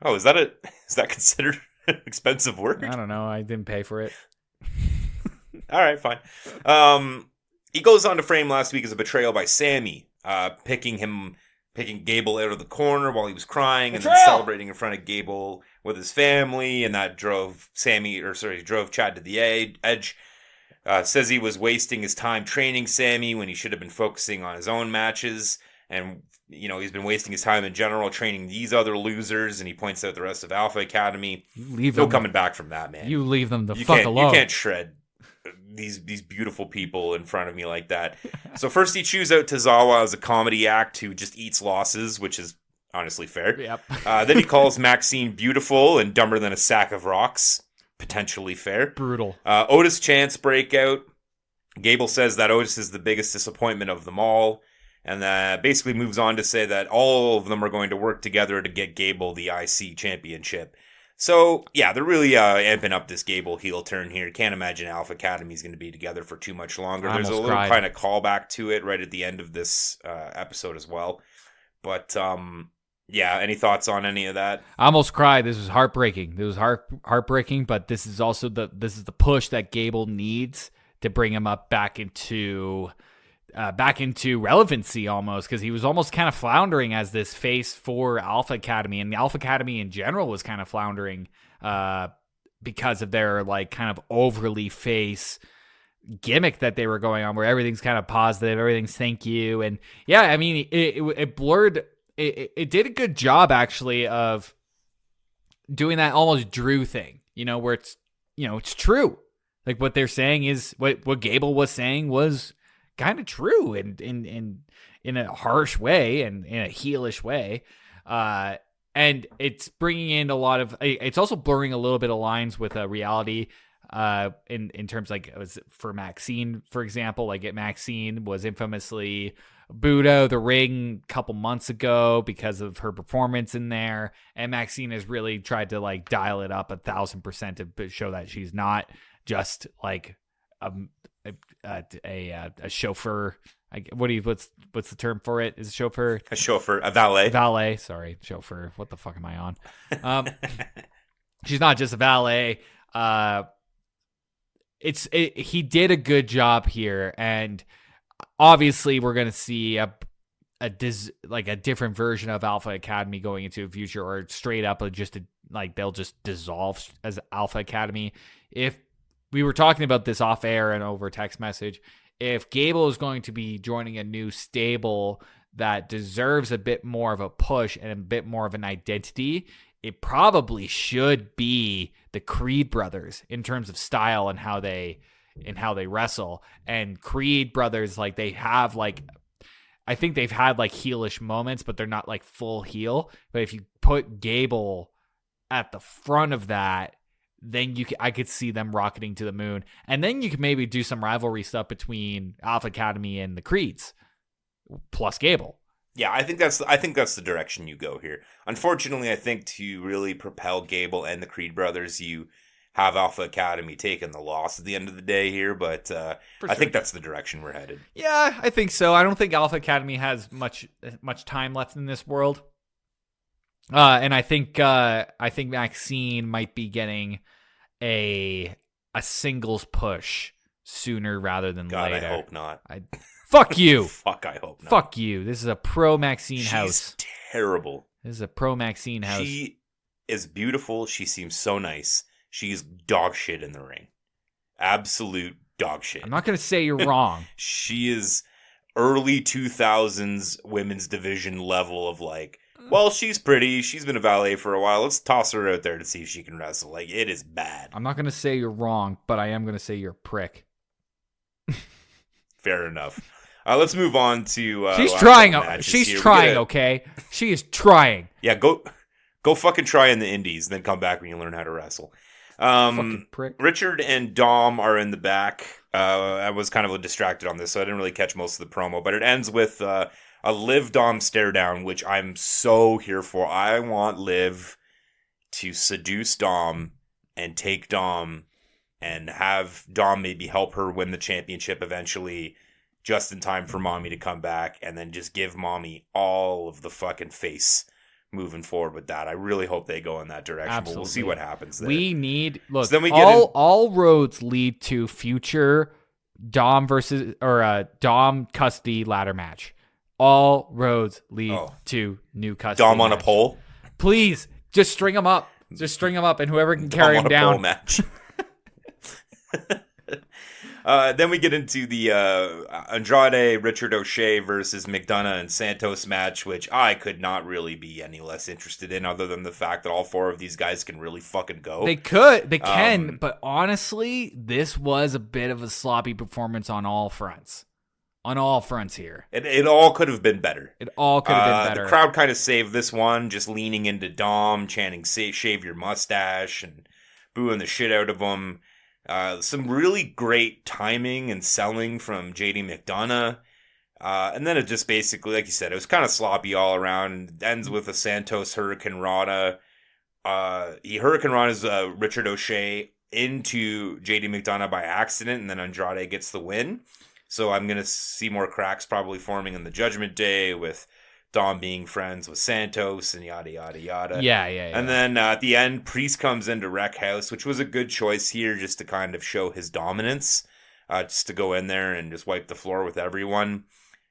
S2: Oh, is that considered an expensive word?
S1: I don't know. I didn't pay for it.
S2: All right, fine. He goes on to frame last week as a betrayal by Sammy, picking Gable out of the corner while he was crying and then celebrating in front of Gable with his family, and that drove Chad to the edge. Says he was wasting his time training Sammy when he should have been focusing on his own matches, and he's been wasting his time in general training these other losers, and he points out the rest of Alpha Academy. No coming back from that, man.
S1: You leave them fuck alone.
S2: You can't shred these beautiful people in front of me like that. So first he chews out Tozawa as a comedy act who just eats losses, which is honestly fair.
S1: Yep.
S2: Then he calls Maxine beautiful and dumber than a sack of rocks. Potentially fair.
S1: Brutal.
S2: Otis chants breakout. Gable says that Otis is the biggest disappointment of them all, and basically moves on to say that all of them are going to work together to get Gable the IC championship. So, yeah, they're really amping up this Gable heel turn here. Can't imagine Alpha Academy is going to be together for too much longer. There's a little kind of callback to it right at the end of this episode as well. But, yeah, any thoughts on any of that?
S1: I almost cried. This was heartbreaking. It was heartbreaking, but this is also the push that Gable needs to bring him up back into relevancy almost, because he was almost kind of floundering as this face for Alpha Academy, and the Alpha Academy in general was kind of floundering because of their kind of overly face gimmick that they were going on, where everything's kind of positive, everything's thank you, and yeah, I mean it blurred. It did a good job actually of doing that almost Drew thing, where it's true. Like what they're saying is what Gable was saying was kind of true in a harsh way and in a heelish way. And it's bringing in a lot of, it's also blurring a little bit of lines with reality in terms for Maxine, for example, Maxine was infamously booed out of the ring a couple months ago because of her performance in there, and Maxine has really tried to dial it up 1,000% to show that she's not just a chauffeur. What's the term for it? Is a chauffeur?
S2: A valet.
S1: Valet. Sorry, chauffeur. What the fuck am I on? She's not just a valet. He did a good job here, and obviously we're gonna see a different version of Alpha Academy going into the future, or straight up they'll just dissolve as Alpha Academy. If we were talking about this off air and over text message, if Gable is going to be joining a new stable that deserves a bit more of a push and a bit more of an identity, it probably should be the Creed brothers in terms of style and how they wrestle. And Creed brothers, they have I think they've had heelish moments, but they're not full heel. But if you put Gable at the front of that, then I could see them rocketing to the moon. And then you could maybe do some rivalry stuff between Alpha Academy and the Creeds plus Gable.
S2: Yeah, I think that's the direction you go here. Unfortunately, I think to really propel Gable and the Creed brothers, you have Alpha Academy taking the loss at the end of the day here, but I think that's the direction we're headed.
S1: Yeah, I think so. I don't think Alpha Academy has much time left in this world. And I think Maxine might be getting a singles push sooner rather than later.
S2: I hope not.
S1: Fuck you.
S2: Fuck, I hope not.
S1: Fuck you. This is a pro Maxine house.
S2: She's terrible.
S1: This is a pro Maxine house.
S2: She is beautiful. She seems so nice. She's dog shit in the ring. Absolute dog shit.
S1: I'm not going to say you're wrong.
S2: She is early 2000s women's division level of like, well, she's pretty. She's been a valet for a while. Let's toss her out there to see if she can wrestle. Like, it is bad.
S1: I'm not going to say you're wrong, but I am going to say you're a prick.
S2: Fair enough. Let's move on to.
S1: She's trying. She's trying. Okay, she is trying.
S2: Yeah, go fucking try in the indies, then come back when you learn how to wrestle.
S1: Fucking prick.
S2: Richard and Dom are in the back. I was kind of distracted on this, so I didn't really catch most of the promo. But it ends with a Liv Dom stare down, which I'm so here for. I want Liv to seduce Dom and take Dom and have Dom maybe help her win the championship eventually, just in time for Mommy to come back, and then just give Mommy all of the fucking face moving forward with that. I really hope they go in that direction.
S1: Absolutely.
S2: But we'll see what happens there.
S1: We need look.
S2: So then we
S1: all roads lead to future Dom Dom custody ladder match. All roads lead to new custody.
S2: Dom on
S1: match.
S2: a pole.
S1: Please just string them up. Just string them up, and whoever can carry him down.
S2: Pole match. Then we get into the Andrade, Richard O'Shea versus McDonough and Santos match, which I could not really be any less interested in, other than the fact that all four of these guys can really fucking go.
S1: They can, but honestly, this was a bit of a sloppy performance on all fronts. On all fronts here.
S2: It all could have been better.
S1: It all could have been better.
S2: The crowd kind of saved this one, just leaning into Dom, chanting shave your mustache, and booing the shit out of him. Some really great timing and selling from JD McDonough. And then it just basically, like you said, it was kind of sloppy all around. It ends with a Santos Hurricane Rana. He Hurricane Rana's Richard O'Shea into JD McDonough by accident, and then Andrade gets the win. So I'm going to see more cracks probably forming in the Judgment Day with Dom being friends with Santos and yada, yada, yada.
S1: Yeah.
S2: And then at the end, Priest comes into Wreck House, which was a good choice here just to kind of show his dominance, just to go in there and just wipe the floor with everyone.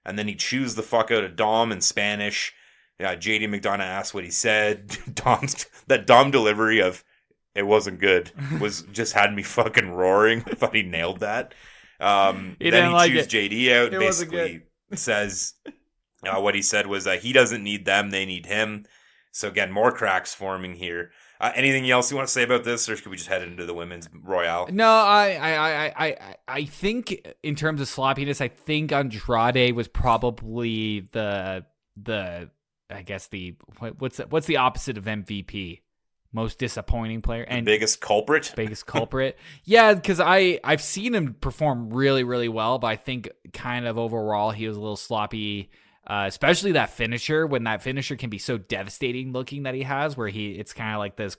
S2: And then he chews the fuck out of Dom in Spanish. JD McDonough asks what he said. That Dom delivery of "it wasn't good" was just had me fucking roaring. I thought he nailed that. Then he chews JD out and basically says... what he said was he doesn't need them, they need him. So again, more cracks forming here. Anything else you want to say about this, or should we just head into the women's Royale?
S1: No, I think in terms of sloppiness, I think Andrade was probably the I guess what's the opposite of MVP? Most disappointing player and
S2: biggest culprit.
S1: Yeah, because I've seen him perform really, really well, but I think kind of overall he was a little sloppy. Especially that finisher, when that finisher can be so devastating looking that he has, where it's kind of like this,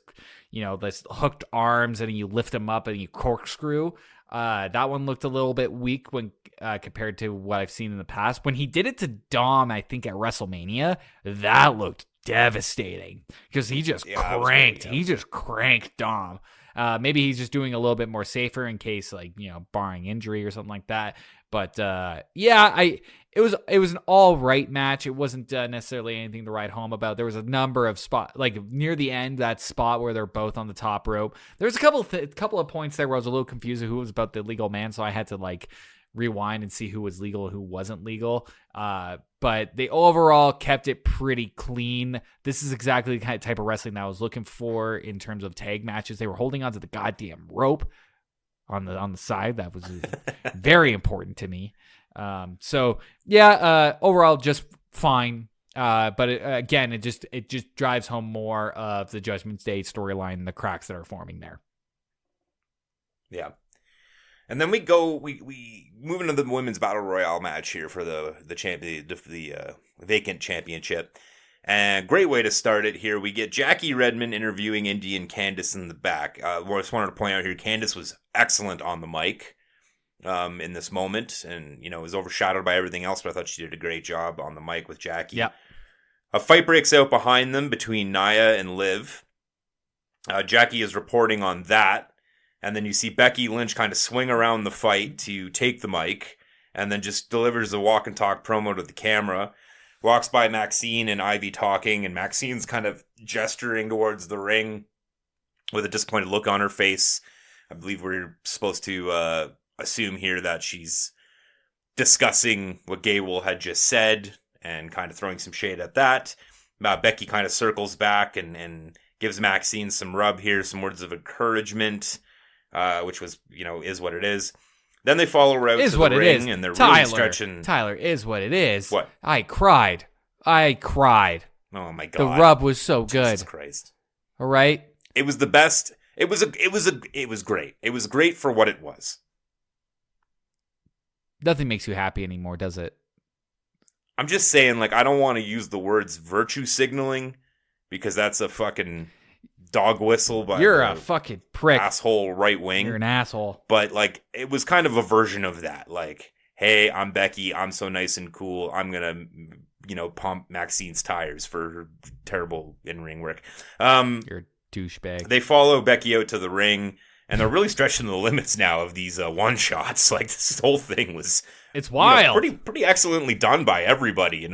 S1: this hooked arms and you lift him up and you corkscrew. That one looked a little bit weak when compared to what I've seen in the past. When he did it to Dom, I think at WrestleMania, that looked devastating because he just cranked. He just cranked Dom. Maybe he's just doing a little bit more safer in case, barring injury or something like that. But it was an all right match. It wasn't necessarily anything to write home about. There was a number of spots, like near the end, that spot where they're both on the top rope. There's a couple of points there where I was a little confused who was about the legal man, so I had to rewind and see who was legal and who wasn't legal. But they overall kept it pretty clean. This is exactly the kind of type of wrestling that I was looking for in terms of tag matches. They were holding onto the goddamn rope on the side. That was very important to me. Overall just fine. But it just drives home more of the Judgment Day storyline and the cracks that are forming there.
S2: Yeah. And then we move into the women's battle royale match here for the vacant championship. And great way to start it here. We get Jackie Redmond interviewing Indy and Candice in the back. I just wanted to point out here, Candice was excellent on the mic in this moment. And, was overshadowed by everything else, but I thought she did a great job on the mic with Jackie.
S1: Yeah.
S2: A fight breaks out behind them between Nia and Liv. Jackie is reporting on that. And then you see Becky Lynch kind of swing around the fight to take the mic. And then just delivers a walk and talk promo to the camera. Walks by Maxine and Ivy talking, and Maxine's kind of gesturing towards the ring with a disappointed look on her face. I believe we're supposed to assume here that she's discussing what Gable had just said and kind of throwing some shade at that. Becky kind of circles back and gives Maxine some rub here, some words of encouragement, which was, is what it is. Then they follow her out to the ring, and they're really stretching.
S1: Tyler, is what it is.
S2: What?
S1: I cried.
S2: Oh my god!
S1: The rub was so good.
S2: Jesus Christ!
S1: All right.
S2: It was the best. It was great. It was great for what it was.
S1: Nothing makes you happy anymore, does it?
S2: I'm just saying, I don't want to use the words virtue signaling because that's a fucking dog whistle by
S1: you're a fucking prick,
S2: asshole right wing.
S1: You're an asshole.
S2: But it was kind of a version of that. Hey, I'm Becky. I'm so nice and cool. I'm gonna, pump Maxine's tires for her terrible in-ring work.
S1: You're a douchebag.
S2: They follow Becky out to the ring, and they're really stretching the limits now of these one shots. This whole thing was.
S1: It's wild.
S2: Pretty excellently done by everybody.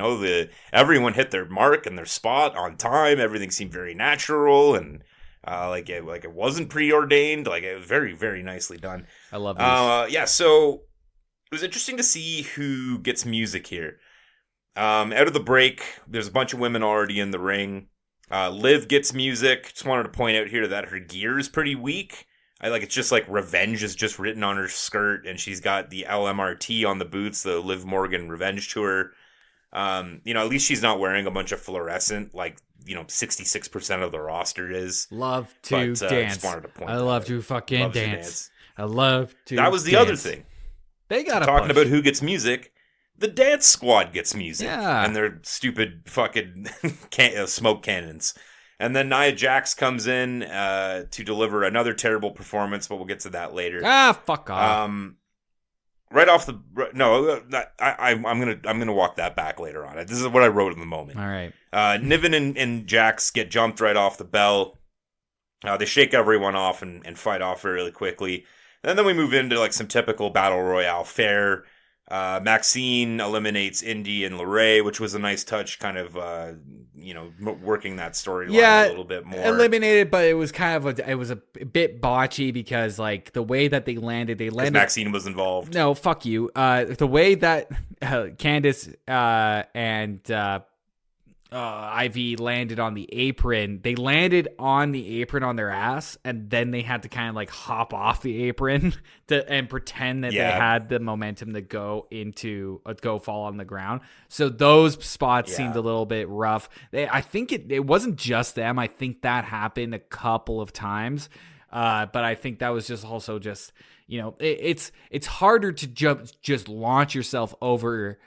S2: Everyone hit their mark and their spot on time. Everything seemed very natural and it wasn't preordained. It was very, very nicely done.
S1: I love this.
S2: Yeah, so it was interesting to see who gets music here. Out of the break, there's a bunch of women already in the ring. Liv gets music. Just wanted to point out here that her gear is pretty weak. It's just revenge is just written on her skirt, and she's got the LMRT on the boots, the Liv Morgan Revenge Tour. At least she's not wearing a bunch of fluorescent, 66% of the roster is.
S1: Love to dance.
S2: Just wanted to point
S1: I love to fucking dance. I love to
S2: That was the other thing.
S1: They got
S2: talking about who gets music. The dance squad gets music.
S1: Yeah.
S2: And their stupid fucking smoke cannons. And then Nia Jax comes in to deliver another terrible performance, but we'll get to that later.
S1: Fuck off.
S2: Right off the I'm gonna walk that back later on. This is what I wrote in the moment.
S1: All right.
S2: Niven and Jax get jumped right off the bell. They shake everyone off and fight off really quickly. And then we move into some typical battle royale fare. Maxine eliminates Indy and LeRae, which was a nice touch, kind of, working that storyline a little bit more.
S1: Eliminated, but it was it was a bit botchy because the way that they landed.
S2: Maxine was involved.
S1: No, fuck you. The way that Candice and Ivy landed on the apron. They landed on the apron on their ass, and then they had to kind of hop off the apron and pretend that they had the momentum to go fall on the ground. So those spots seemed a little bit rough. I think it wasn't just them. I think that happened a couple of times. But I think that was just also just, it's harder to just launch yourself over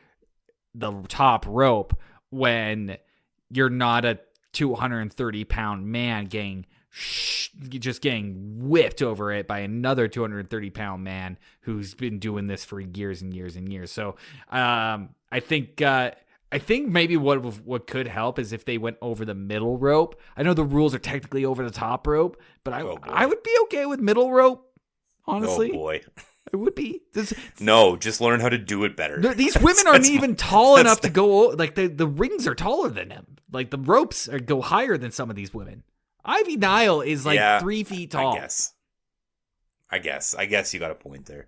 S1: the top rope when you're not a 230-pound man getting whipped over it by another 230-pound man who's been doing this for years and years and years. So I think maybe what could help is if they went over the middle rope. I know the rules are technically over the top rope, but I would be okay with middle rope, honestly.
S2: Oh, boy.
S1: It would be.
S2: No, just learn how to do it better.
S1: These women aren't even tall enough to go. The rings are taller than them. The ropes go higher than some of these women. Ivy Nile is 3 feet tall.
S2: I guess you got a point there.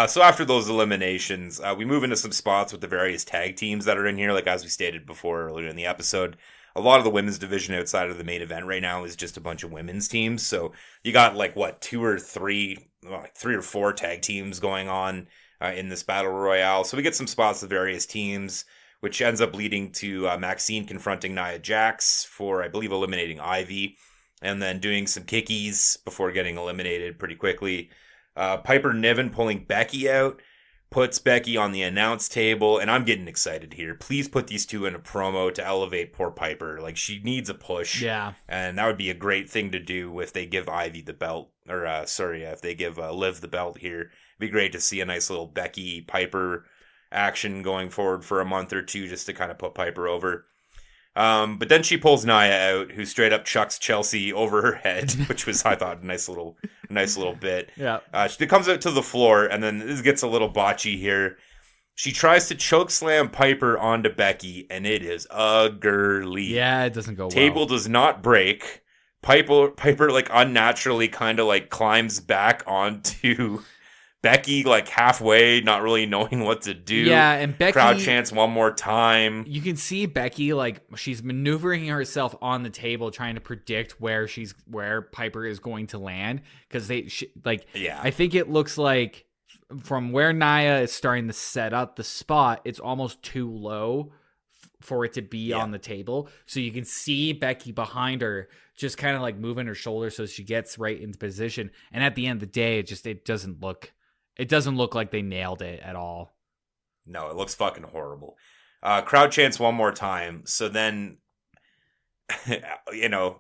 S2: So after those eliminations, we move into some spots with the various tag teams that are in here. As we stated before earlier in the episode, a lot of the women's division outside of the main event right now is just a bunch of women's teams. So you got 3 or 4 tag teams going on in this battle royale. So we get some spots with various teams, which ends up leading to Maxine confronting Nia Jax for, I believe, eliminating Ivy, and then doing some kickies before getting eliminated pretty quickly. Piper Niven pulling Becky out. puts Becky on the announce table, and I'm getting excited here. Please put these two in a promo to elevate poor Piper. Like, she needs a push.
S1: Yeah.
S2: And that would be a great thing to do if they give Ivy the belt. Or, if they give Liv the belt here. It'd be great to see a nice little Becky Piper action going forward for a month or two just to kind of put Piper over. But then she pulls Nia out, who straight up chucks Chelsea over her head, which was, I thought, a nice little bit.
S1: Yeah.
S2: She comes out to the floor, and then this gets a little botchy here. She tries to choke slam Piper onto Becky, and it is ugly.
S1: Yeah, it doesn't go well.
S2: Table does not break. Piper like unnaturally kind of like climbs back onto Becky, like halfway, not really knowing what to do.
S1: Yeah, and Becky...
S2: Crowd chants one more time.
S1: You can see Becky, like, she's maneuvering herself on the table, trying to predict where Piper is going to land. Because I think it looks like from where Nia is starting to set up the spot, it's almost too low for it to be on the table. So you can see Becky behind her just kind of like moving her shoulder so she gets right into position. And at the end of the day, it doesn't look like they nailed it at all.
S2: No, it looks fucking horrible. Crowd chants one more time. So then,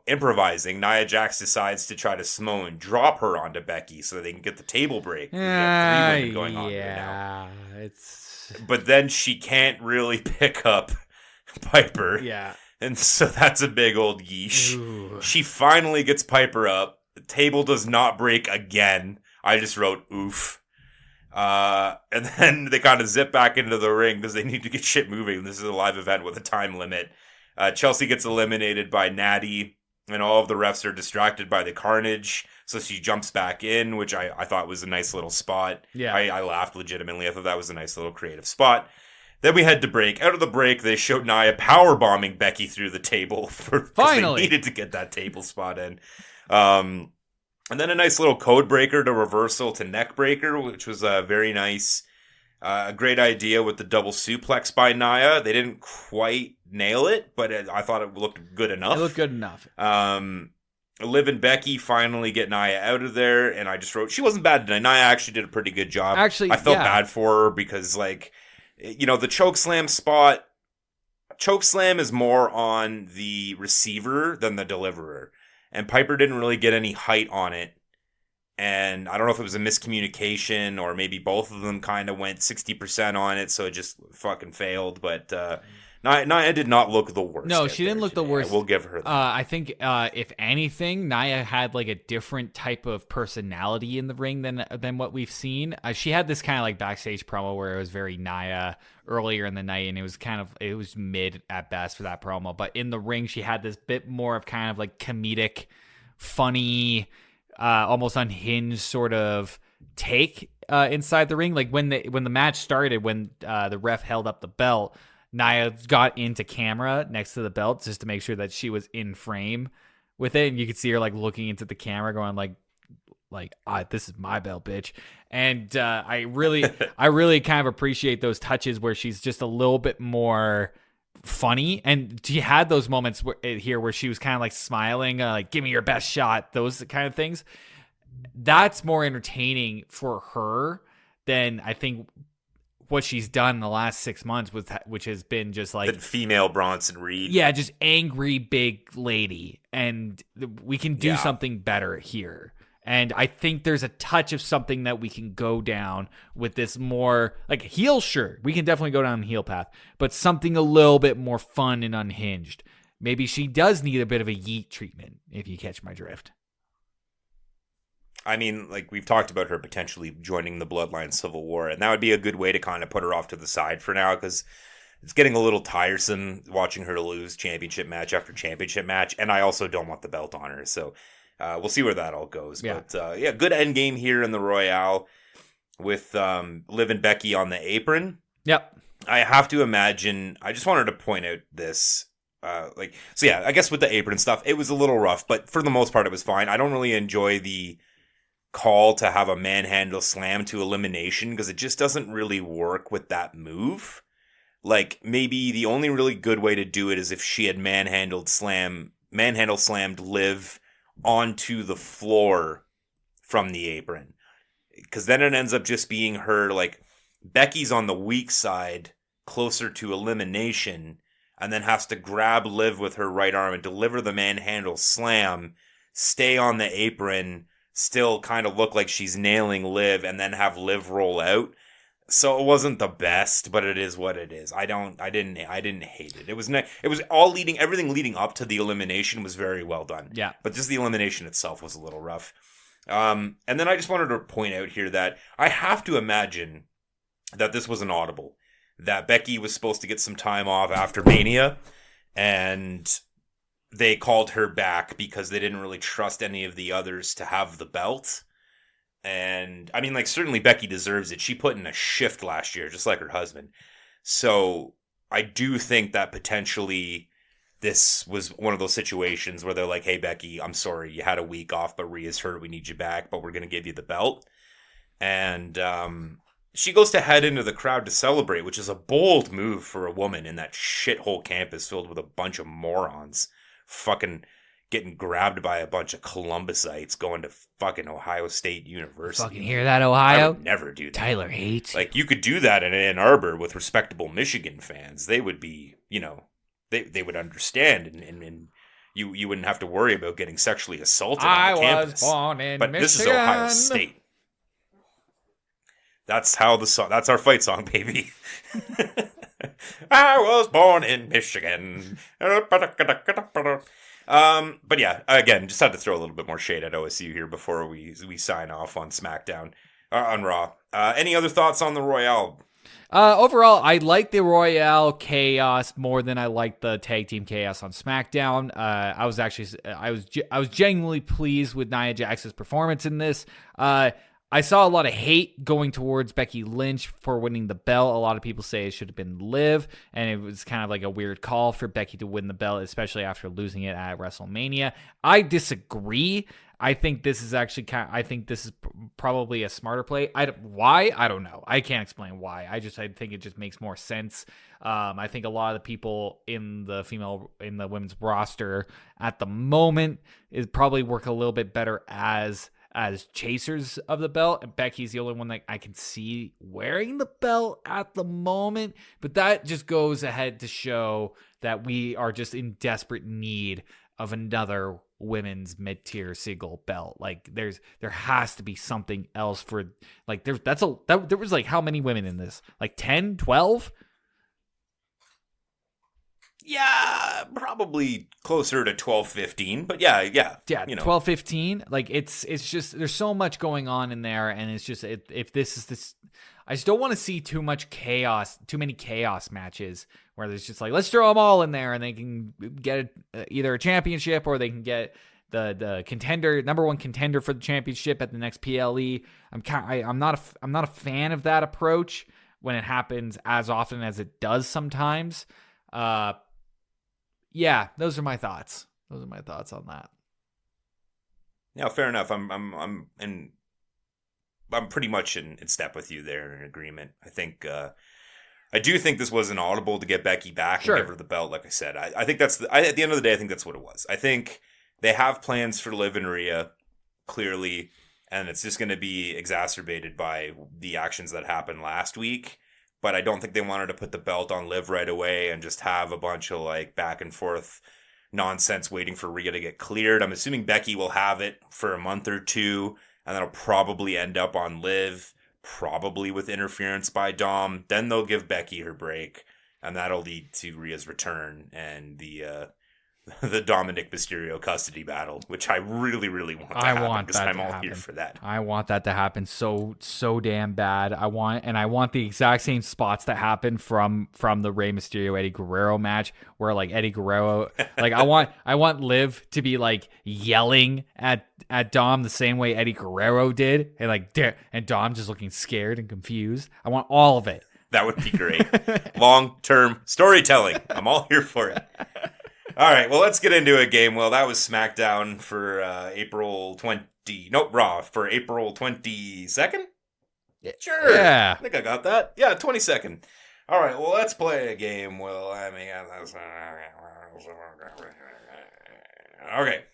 S2: improvising, Nia Jax decides to try to Samoan drop her onto Becky so they can get the table break. We got 3 women going on here now. But then she can't really pick up Piper.
S1: Yeah.
S2: And so that's a big old yeesh.
S1: Ooh.
S2: She finally gets Piper up. The table does not break again. I just wrote oof. And then they kind of zip back into the ring because they need to get shit moving. This is a live event with a time limit. Chelsea gets eliminated by Natty, and all of the refs are distracted by the carnage. So she jumps back in, which I thought was a nice little spot.
S1: Yeah.
S2: I laughed legitimately. I thought that was a nice little creative spot. Then we had to break. Out of the break, they showed Nia powerbombing Becky through the table because they needed to get that table spot in. And then a nice little code breaker to reversal to neck breaker, which was very nice. A great idea with the double suplex by Nia. They didn't quite nail it, but I thought it looked good enough.
S1: It looked good enough.
S2: Liv and Becky finally get Nia out of there, and I just wrote, she wasn't bad tonight. Nia actually did a pretty good job.
S1: Actually,
S2: I felt bad for her because, like, the choke slam spot, choke slam is more on the receiver than the deliverer. And Piper didn't really get any height on it. And I don't know if it was a miscommunication or maybe both of them kind of went 60% on it, so it just fucking failed. But Nia did not look the worst.
S1: No, she didn't look
S2: today.
S1: the worst.
S2: We'll give her that.
S1: I think, if anything, Nia had like a different type of personality in the ring than what we've seen. She had this kind of like backstage promo where it was very Nia earlier in the night, and it was mid at best for that promo. But in the ring, she had this bit more of kind of like comedic, funny, almost unhinged sort of take inside the ring. Like when the match started, when the ref held up the belt, Nia got into camera next to the belt just to make sure that she was in frame with it, and you could see her like looking into the camera, going like this is my belt, bitch. And I really kind of appreciate those touches where she's just a little bit more funny, and she had those moments where she was kind of like smiling, like give me your best shot, those kind of things. That's more entertaining for her than I think what she's done in the last 6 months, which has been just like
S2: the female Bronson Reed.
S1: Yeah, just angry big lady, and we can do something better here. And I think there's a touch of something that we can go down with this more like heel. Sure, we can definitely go down the heel path, but something a little bit more fun and unhinged. Maybe she does need a bit of a yeet treatment, if you catch my drift.
S2: I mean, like, we've talked about her potentially joining the Bloodline Civil War, and that would be a good way to kind of put her off to the side for now, because it's getting a little tiresome watching her lose championship match after championship match, and I also don't want the belt on her, so we'll see where that all goes. Yeah. But, good end game here in the Royale with Liv and Becky on the apron.
S1: Yep.
S2: I have to imagine, I just wanted to point out this, I guess with the apron stuff, it was a little rough, but for the most part, it was fine. I don't really enjoy the call to have a manhandle slam to elimination because it just doesn't really work with that move. Like, maybe the only really good way to do it is if she had manhandle slammed Liv onto the floor from the apron, because then it ends up just being her like Becky's on the weak side, closer to elimination, and then has to grab Liv with her right arm and deliver the manhandle slam, stay on the apron, still kind of look like she's nailing Liv, and then have Liv roll out. So it wasn't the best, but it is what it is. I didn't hate it. It was everything leading up to the elimination was very well done.
S1: Yeah.
S2: But just the elimination itself was a little rough. And then I just wanted to point out here that I have to imagine that this was an audible. That Becky was supposed to get some time off after Mania, and they called her back because they didn't really trust any of the others to have the belt. And I mean, like, certainly Becky deserves it. She put in a shift last year, just like her husband. So I do think that potentially this was one of those situations where they're like, hey, Becky, I'm sorry, you had a week off, but Rhea's hurt. We need you back, but we're going to give you the belt. And she goes to head into the crowd to celebrate, which is a bold move for a woman in that shithole campus filled with a bunch of morons. Fucking getting grabbed by a bunch of Columbusites going to fucking Ohio State University.
S1: Fucking hear that, Ohio?
S2: I would never do that.
S1: Tyler hates.
S2: Like, you could do that in Ann Arbor with respectable Michigan fans. They would be, they would understand, and you wouldn't have to worry about getting sexually assaulted on the campus.
S1: I was born in
S2: but
S1: Michigan.
S2: This is Ohio State. That's how the song. That's our fight song, baby. I was born in Michigan. But yeah, again, just had to throw a little bit more shade at OSU here before we sign off on Smackdown, on Raw. Any other thoughts on the Royale?
S1: Overall, I like the Royale chaos more than I like the tag team chaos on SmackDown. I was genuinely pleased with Nia Jax's performance in this. I saw a lot of hate going towards Becky Lynch for winning the belt. A lot of people say it should have been Liv, and it was kind of like a weird call for Becky to win the belt, especially after losing it at WrestleMania. I disagree. I think this is probably a smarter play. Why? I don't know. I can't explain why. I think it just makes more sense. I think a lot of the people in the women's roster at the moment is probably work a little bit better as chasers of the belt, and Becky's the only one that I can see wearing the belt at the moment. But that just goes ahead to show that we are just in desperate need of another women's mid-tier single belt. Like there has to be something else for, like, there was like how many women in this? Like 10, 12?
S2: Yeah, probably closer to 12, 15, but yeah,
S1: 12, 15. Like it's just, there's so much going on in there, and it's just, if this is this, I just don't want to see too many chaos matches where there's just like, let's throw them all in there and they can get either a championship or they can get the contender, number one contender for the championship at the next PLE. I'm not a fan of that approach when it happens as often as it does sometimes. Yeah, those are my thoughts. Those are my thoughts on that.
S2: Yeah, fair enough. I'm pretty much in step with you there, in agreement. I do think this was an audible to get Becky back and give her the belt. Like I said, I think at the end of the day, I think that's what it was. I think they have plans for Liv and Rhea, clearly, and it's just going to be exacerbated by the actions that happened last week. But I don't think they wanted to put the belt on Liv right away and just have a bunch of like back and forth nonsense waiting for Rhea to get cleared. I'm assuming Becky will have it for a month or two, and that'll probably end up on Liv, probably with interference by Dom. Then they'll give Becky her break, and that'll lead to Rhea's return and the Dominic Mysterio custody battle, which I really, really want to happen because I'm all here for that.
S1: I want that to happen so damn bad. I want the exact same spots that happen from the Rey Mysterio Eddie Guerrero match, where like Eddie Guerrero, like I want Liv to be like yelling at Dom the same way Eddie Guerrero did, and Dom just looking scared and confused. I want all of it.
S2: That would be great. Long-term storytelling. I'm all here for it. All right, well, let's get into a game. Well, that was SmackDown for Raw for April 22nd? Sure.
S1: Yeah.
S2: I think I got that. Yeah, 22nd. All right, well, let's play a game. Well, okay.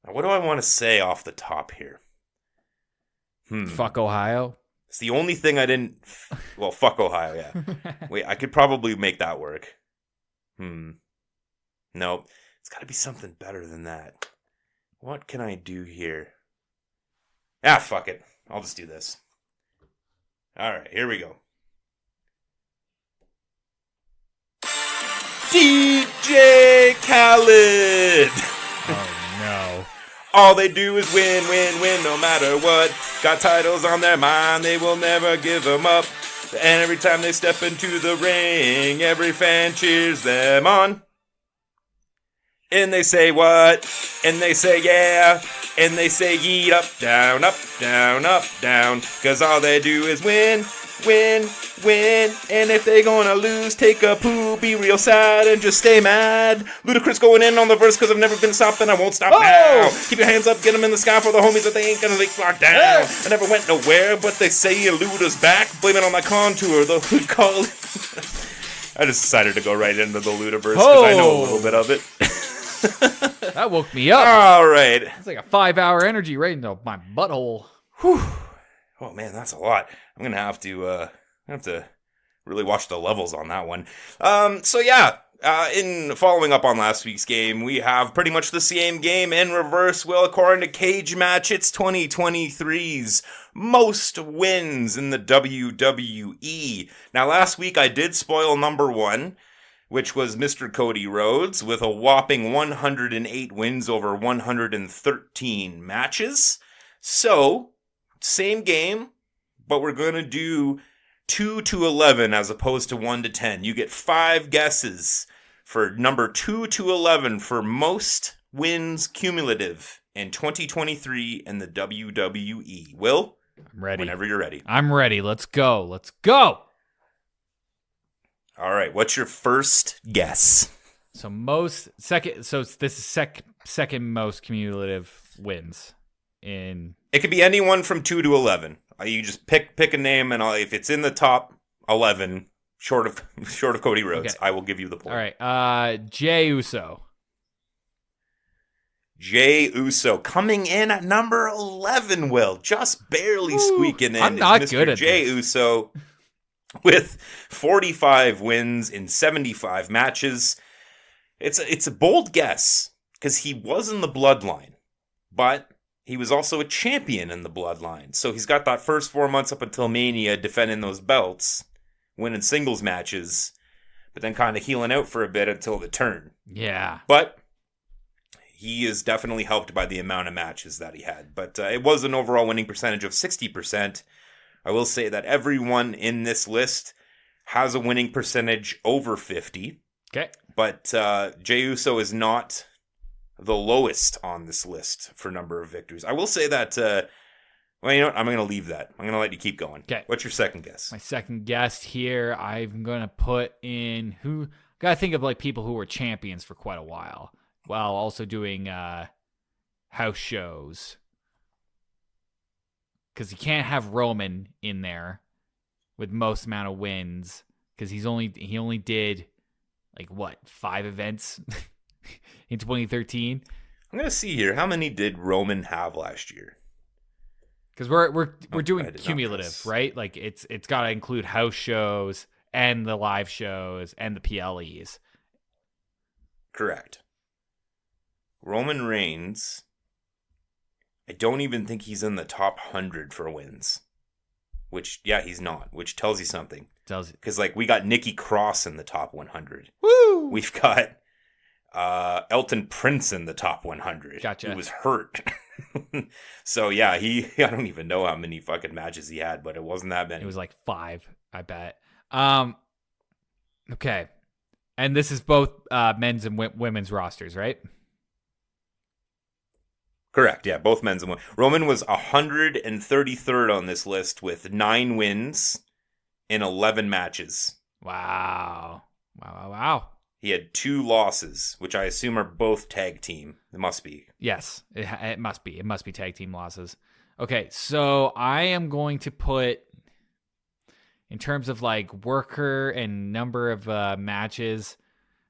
S2: Now, what do I want to say off the top here?
S1: Fuck Ohio.
S2: It's the only thing I didn't. Well, fuck Ohio. Yeah. Wait, I could probably make that work. Nope. It's got to be something better than that. What can I do here? Fuck it. I'll just do this. All right, here we go. DJ Khaled.
S1: Oh, no.
S2: All they do is win, win, win, no matter what. Got titles on their mind, they will never give them up. And every time they step into the ring, every fan cheers them on. And they say what? And they say yeah. And they say yeet up, down, up, down, up, down. Cause all they do is win, win, win. And if they gonna lose, take a poo, be real sad and just stay mad. Ludacris going in on the verse cause I've never been stopped and I won't stop now. Keep your hands up, get them in the sky for the homies that they ain't gonna leak locked down. I never went nowhere, but they say Luda's back. Blame it on my contour, the hood call. I just decided to go right into the Ludaverse because I know a little bit of it.
S1: That woke me up.
S2: All right.
S1: It's like a 5-hour energy right into my butthole.
S2: Whew. Oh man, that's a lot. I'm gonna have to really watch the levels on that one. So yeah, in following up on last week's game, we have pretty much the same game in reverse. Well, according to Cage Match, it's 2023's most wins in the WWE. Now, last week I did spoil number one, which was Mr. Cody Rhodes with a whopping 108 wins over 113 matches. So, same game, but we're going to do 2 to 11 as opposed to 1 to 10. You get 5 guesses for number 2 to 11 for most wins cumulative in 2023 in the WWE. Will?
S1: I'm ready.
S2: Whenever you're ready.
S1: I'm ready. Let's go. Let's go.
S2: All right. What's your first guess?
S1: So this is second most cumulative wins in.
S2: It could be anyone from 2 to 11. You just pick a name, and if it's in the top 11, short of Cody Rhodes, okay, I will give you the point.
S1: All right. Jey Uso.
S2: Jey Uso coming in at number 11, Will. Just barely squeaking in.
S1: I'm not
S2: Mr.
S1: good at
S2: Jey
S1: this.
S2: Uso with 45 wins in 75 matches. It's a bold guess because he was in the bloodline, but he was also a champion in the bloodline. So he's got that first 4 months up until Mania defending those belts, winning singles matches, but then kind of healing out for a bit until the turn.
S1: Yeah.
S2: But he is definitely helped by the amount of matches that he had. But it was an overall winning percentage of 60%. I will say that everyone in this list has a winning percentage over 50.
S1: Okay.
S2: But Jey Uso is not the lowest on this list for number of victories. I will say that, well, you know what? I'm going to leave that. I'm going to let you keep going.
S1: Okay.
S2: What's your second guess?
S1: My second guess here, I'm going to put in got to think of like people who were champions for quite a while while also doing house shows. Because you can't have Roman in there with most amount of wins because he only did like what 5 events in 2013.
S2: I'm gonna see here. How many did Roman have last year?
S1: Because we're doing cumulative, right? Like it's got to include house shows and the live shows and the PLEs.
S2: Correct. Roman Reigns, I don't even think he's in the top 100 for wins. Which, yeah, he's not. Which tells you something.
S1: Tells you.
S2: Because, like, we got Nikki Cross in the top 100.
S1: Woo!
S2: We've got Elton Prince in the top 100.
S1: Gotcha.
S2: Who was hurt. So, yeah, I don't even know how many fucking matches he had, but it wasn't that many.
S1: It was like 5, I bet. Okay. And this is both men's and women's rosters, right?
S2: Correct, yeah, both men's and women. Roman was 133rd on this list with 9 wins in 11 matches.
S1: Wow. Wow.
S2: He had 2 losses, which I assume are both tag team. It must be.
S1: Yes, it must be. It must be tag team losses. Okay, so I am going to put, in terms of like worker and number of matches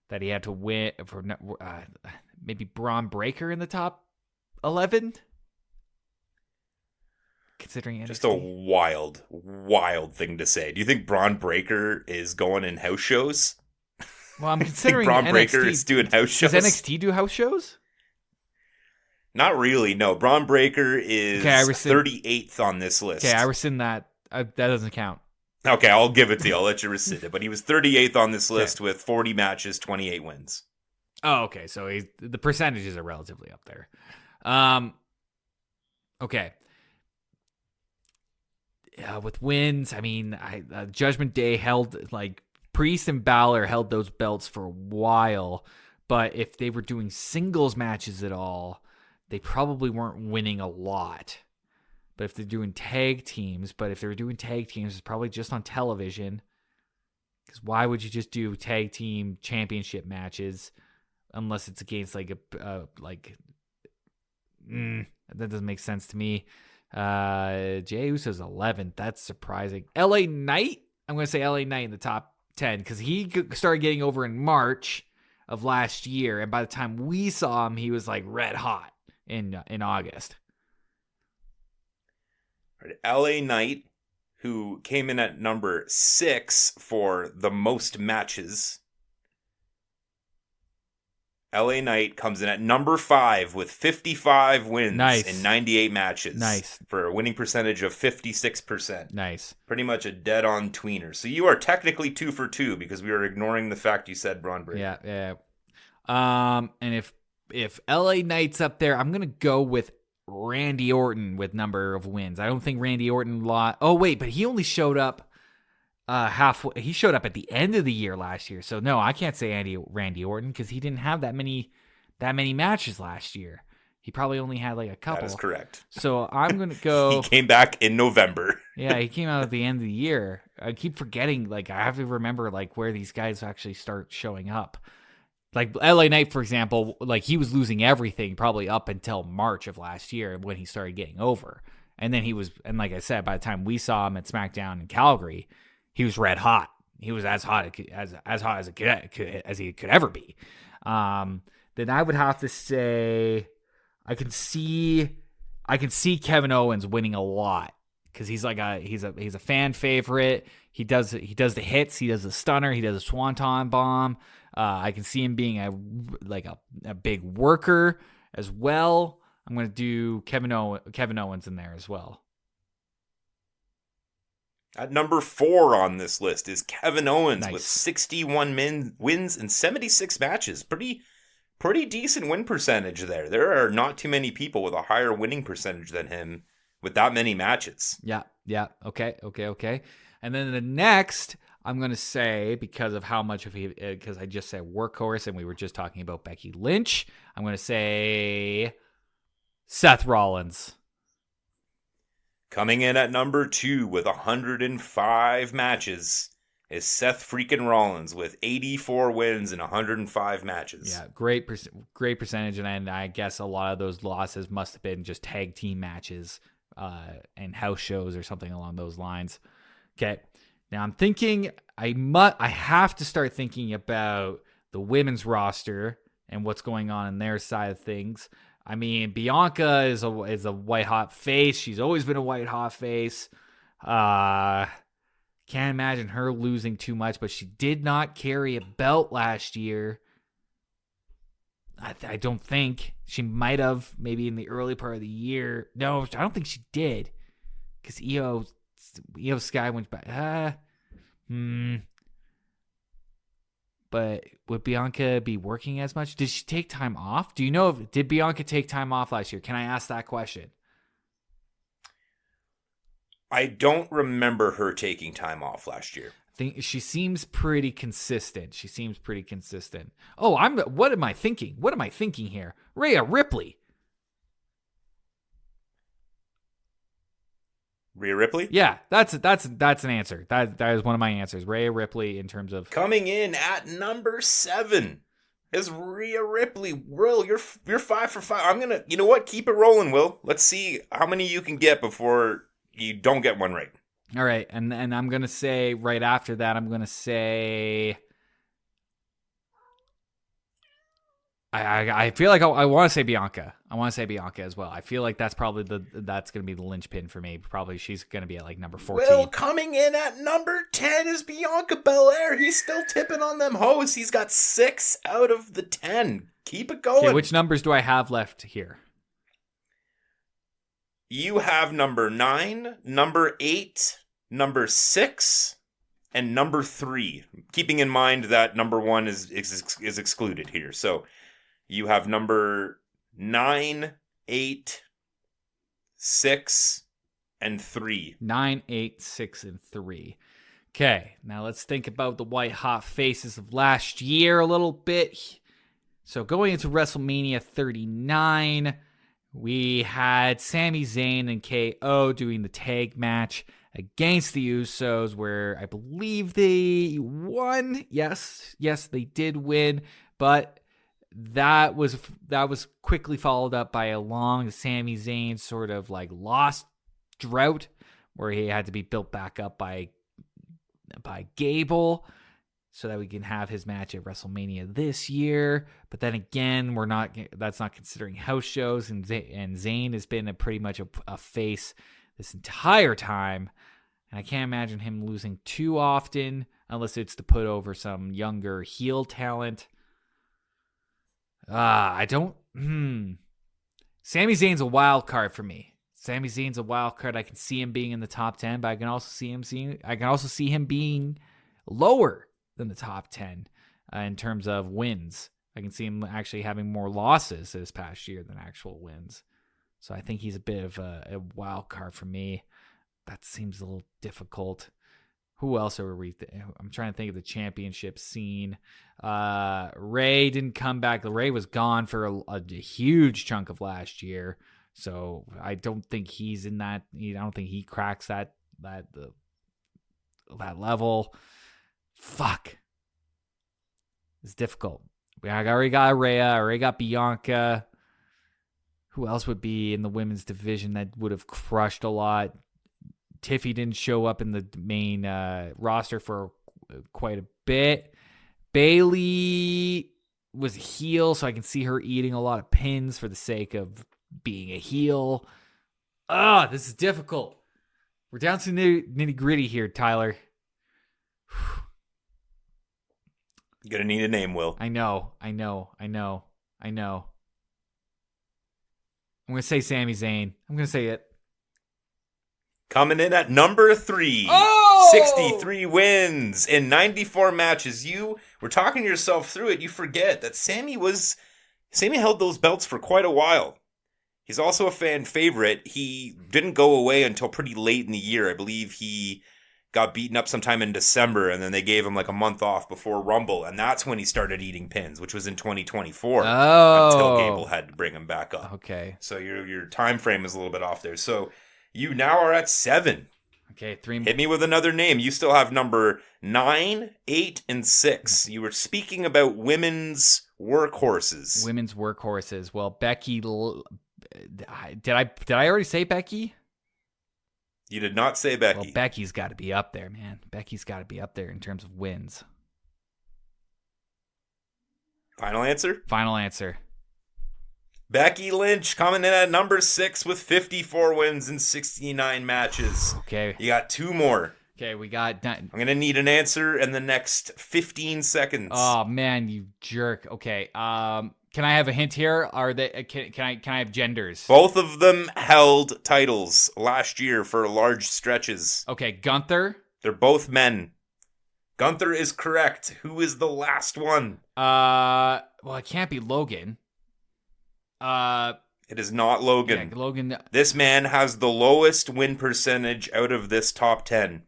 S1: that he had to win, for maybe Braun Breaker in the top 11? considering NXT.
S2: Just a wild, wild thing to say. Do you think Braun Breaker is going in house shows?
S1: Well, I'm considering
S2: Braun
S1: NXT.
S2: Breaker is doing house shows.
S1: Does NXT do house shows?
S2: Not really, no. Braun Breaker is 38th on this list.
S1: Okay, I rescind that. That doesn't count.
S2: Okay, I'll give it to you. I'll let you rescind it. But he was 38th on this list with 40 matches, 28 wins.
S1: Oh, okay. So the percentages are relatively up there. Okay. With wins, I mean, Judgment Day held, like, Priest and Balor held those belts for a while. But if they were doing singles matches at all, they probably weren't winning a lot. But if they're doing tag teams, it's probably just on television. Because why would you just do tag team championship matches unless it's against that doesn't make sense to me. Jey Uso's 11th. That's surprising. LA Knight. I'm going to say LA Knight in the top 10 because he started getting over in March of last year, and by the time we saw him, he was like red hot in August.
S2: LA Knight, who came in at number 6 for the most matches. LA Knight comes in at number 5 with 55 wins in 98 matches.
S1: Nice.
S2: For a winning percentage of 56%.
S1: Nice.
S2: Pretty much a dead-on tweener. So you are technically 2 for 2 because we were ignoring the fact you said Braun Breaker.
S1: Yeah. And if LA Knight's up there, I'm going to go with Randy Orton with number of wins. I don't think Randy Orton lost. Oh, wait, but he only showed up halfway. He showed up at the end of the year last year. So no, I can't say Randy Orton because he didn't have that many matches last year. He probably only had like a couple.
S2: That is correct.
S1: So I'm going to go.
S2: He came back in November.
S1: Yeah, he came out at the end of the year. I keep forgetting, like, I have to remember like where these guys actually start showing up. Like LA Knight, for example, like he was losing everything probably up until March of last year when he started getting over. And then and like I said, by the time we saw him at Smackdown in Calgary, he was red hot. He was as hot as he could ever be. Then I would have to say I can see Kevin Owens winning a lot because he's a fan favorite. He does the hits, he does the stunner, he does a swanton bomb. I can see him being a big worker as well. I'm going to do Kevin Owens in there as well.
S2: At number 4 on this list is Kevin Owens
S1: Nice.
S2: with 61 wins in 76 matches. Pretty decent win percentage there. There are not too many people with a higher winning percentage than him with that many matches.
S1: Yeah. Okay. And then the next, I'm going to say, because of how much because I just said workhorse and we were just talking about Becky Lynch, I'm going to say Seth Rollins.
S2: Coming in at number 2 with 105 matches is Seth freaking Rollins with 84 wins in 105 matches.
S1: Yeah, great percentage, and I guess a lot of those losses must have been just tag team matches and house shows or something along those lines. Okay, now I'm thinking I have to start thinking about the women's roster and what's going on in their side of things. I mean, Bianca is a white hot face. She's always been a white hot face. Can't imagine her losing too much, but she did not carry a belt last year. I don't think. She might have maybe in the early part of the year. No, I don't think she did. Because Io Sky went back. But would Bianca be working as much? Did she take time off? Do you know did Bianca take time off last year? Can I ask that question?
S2: I don't remember her taking time off last year.
S1: I think she seems pretty consistent. Oh, what am I thinking? What am I thinking here? Rhea Ripley.
S2: Rhea Ripley?
S1: Yeah, that's an answer. That is one of my answers. Rhea Ripley in terms of
S2: coming in at number 7 is Rhea Ripley. Will, you're 5 for 5. I'm gonna, you know what? Keep it rolling, Will. Let's see how many you can get before you don't get one right.
S1: All right, and I'm gonna say right after that, I'm gonna say I feel like I want to say Bianca. I want to say Bianca as well. I feel like that's probably that's going to be the linchpin for me. Probably she's going to be at like number 14.
S2: Well, coming in at number 10 is Bianca Belair. He's still tipping on them hoes. He's got 6 out of the 10. Keep it going.
S1: Okay, which numbers do I have left here?
S2: You have number 9, number 8, number 6, and number 3. Keeping in mind that number 1 is excluded here. So you have number 9, 8, 6, and 3.
S1: 9, 8, 6, and 3. Okay, now let's think about the white hot faces of last year a little bit. So going into WrestleMania 39, we had Sami Zayn and KO doing the tag match against the Usos, where I believe they won. Yes, they did win, but that was quickly followed up by a long Sami Zayn sort of like lost drought, where he had to be built back up by Gable, so that we can have his match at WrestleMania this year. But then again, that's not considering house shows, and Zayn has been pretty much a face this entire time. And I can't imagine him losing too often, unless it's to put over some younger heel talent. Sami Zayn's a wild card for me. Sami Zayn's a wild card. I can see him being in the top 10, but I can also see him being lower than the top 10 in terms of wins. I can see him actually having more losses this past year than actual wins. So I think he's a bit of a wild card for me. That seems a little difficult. Who else are we? I'm trying to think of the championship scene. Ray didn't come back. Ray was gone for a huge chunk of last year. So I don't think he's in that. I don't think he cracks that level. Fuck. It's difficult. I already got Rhea. I already got Bianca. Who else would be in the women's division that would have crushed a lot? Tiffy didn't show up in the main roster for quite a bit. Bayley was a heel, so I can see her eating a lot of pins for the sake of being a heel. This is difficult. We're down to nitty gritty here, Tyler.
S2: You're going to need a name, Will.
S1: I know. I'm going to say Sami Zayn. I'm going to say it.
S2: Coming in at number 3. 63 wins in 94 matches. You were talking yourself through it. You forget that Sami held those belts for quite a while. He's also a fan favorite. He didn't go away until pretty late in the year. I believe he got beaten up sometime in December, and then they gave him like a month off before Rumble, and that's when he started eating pins, which was in 2024. Until Gable had to bring him back up.
S1: Okay.
S2: So your time frame is a little bit off there. So you now are at 7.
S1: Okay, 3 more.
S2: Hit me with another name. You still have number 9, 8, and 6. You were speaking about women's workhorses.
S1: Women's workhorses. Well, Becky. Did I already say Becky?
S2: You did not say Becky.
S1: Well, Becky's got to be up there, man. Becky's got to be up there in terms of wins.
S2: Final answer?
S1: Final answer.
S2: Becky Lynch coming in at number 6 with 54 wins in 69 matches.
S1: Okay.
S2: You got 2 more.
S1: Okay, we got...
S2: I'm going to need an answer in the next 15 seconds.
S1: Oh, man, you jerk. Okay, can I have a hint here? Are they? Can I have genders?
S2: Both of them held titles last year for large stretches.
S1: Okay, Gunther.
S2: They're both men. Gunther is correct. Who is the last one?
S1: Well, it can't be Logan.
S2: It is not Logan.
S1: Yeah, Logan.
S2: This man has the lowest win percentage out of this top 10.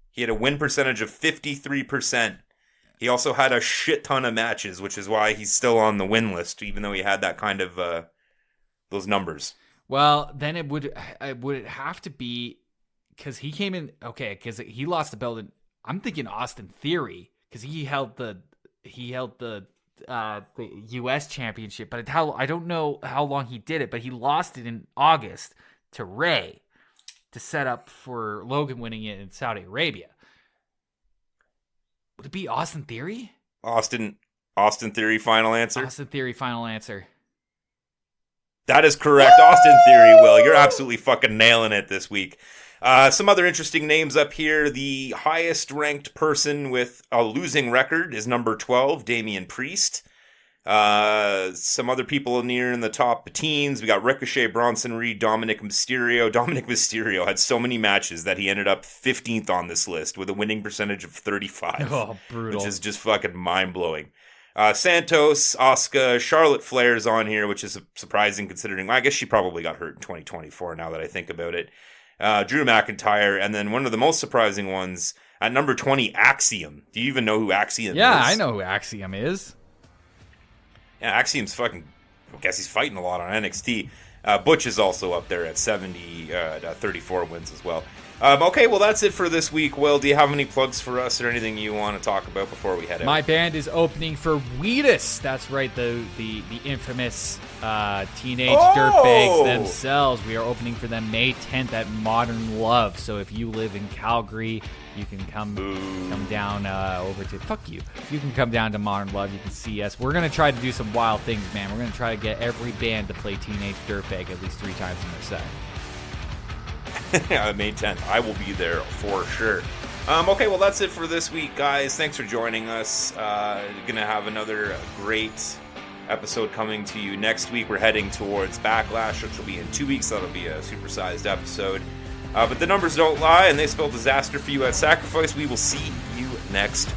S2: He had a win percentage of 53%. He also had a shit ton of matches, which is why he's still on the win list, even though he had that kind of those numbers.
S1: Well, then it would have to be because he came in because he lost the belt. I'm thinking Austin Theory because he held the U.S. championship, but I don't know how long he did it, but he lost it in August to Ray to set up for Logan winning it in Saudi Arabia. Would it be Austin Theory?
S2: Austin Austin Theory, final answer?
S1: Austin Theory, final answer.
S2: That is correct. Austin Theory, Will. You're absolutely fucking nailing it this week. Some other interesting names up here. The highest ranked person with a losing record is number 12, Damian Priest. Some other people near in the top teens. We got Ricochet, Bronson Reed, Dominic Mysterio. Dominic Mysterio had so many matches that he ended up 15th on this list with a winning percentage of 35.
S1: Oh, brutal.
S2: Which is just fucking mind-blowing. Santos, Asuka, Charlotte Flair's on here, which is surprising considering, I guess she probably got hurt in 2024 now that I think about it. Drew McIntyre, and then one of the most surprising ones, at number 20, Axiom. Do you even know who Axiom is?
S1: Yeah, I know who Axiom is.
S2: Yeah, Axiom's fucking, I guess he's fighting a lot on NXT. Butch is also up there at 34 wins as well. Okay, well, that's it for this week. Will, do you have any plugs for us or anything you want to talk about before we head out?
S1: My band is opening for Wheatus. That's right, the infamous teenage dirtbags themselves. We are opening for them May 10th at Modern Love. So if you live in Calgary, you can come down over to... Fuck you. You can come down to Modern Love. You can see us. We're going to try to do some wild things, man. We're going to try to get every band to play Teenage Dirtbag at least 3 times in their set.
S2: May 10th. I will be there for sure. Okay, well, that's it for this week, guys. Thanks for joining us. Gonna have another great episode coming to you next week. We're heading towards Backlash, which will be in 2 weeks. That'll be a supersized episode. But the numbers don't lie, and they spell disaster for you at Sacrifice. We will see you next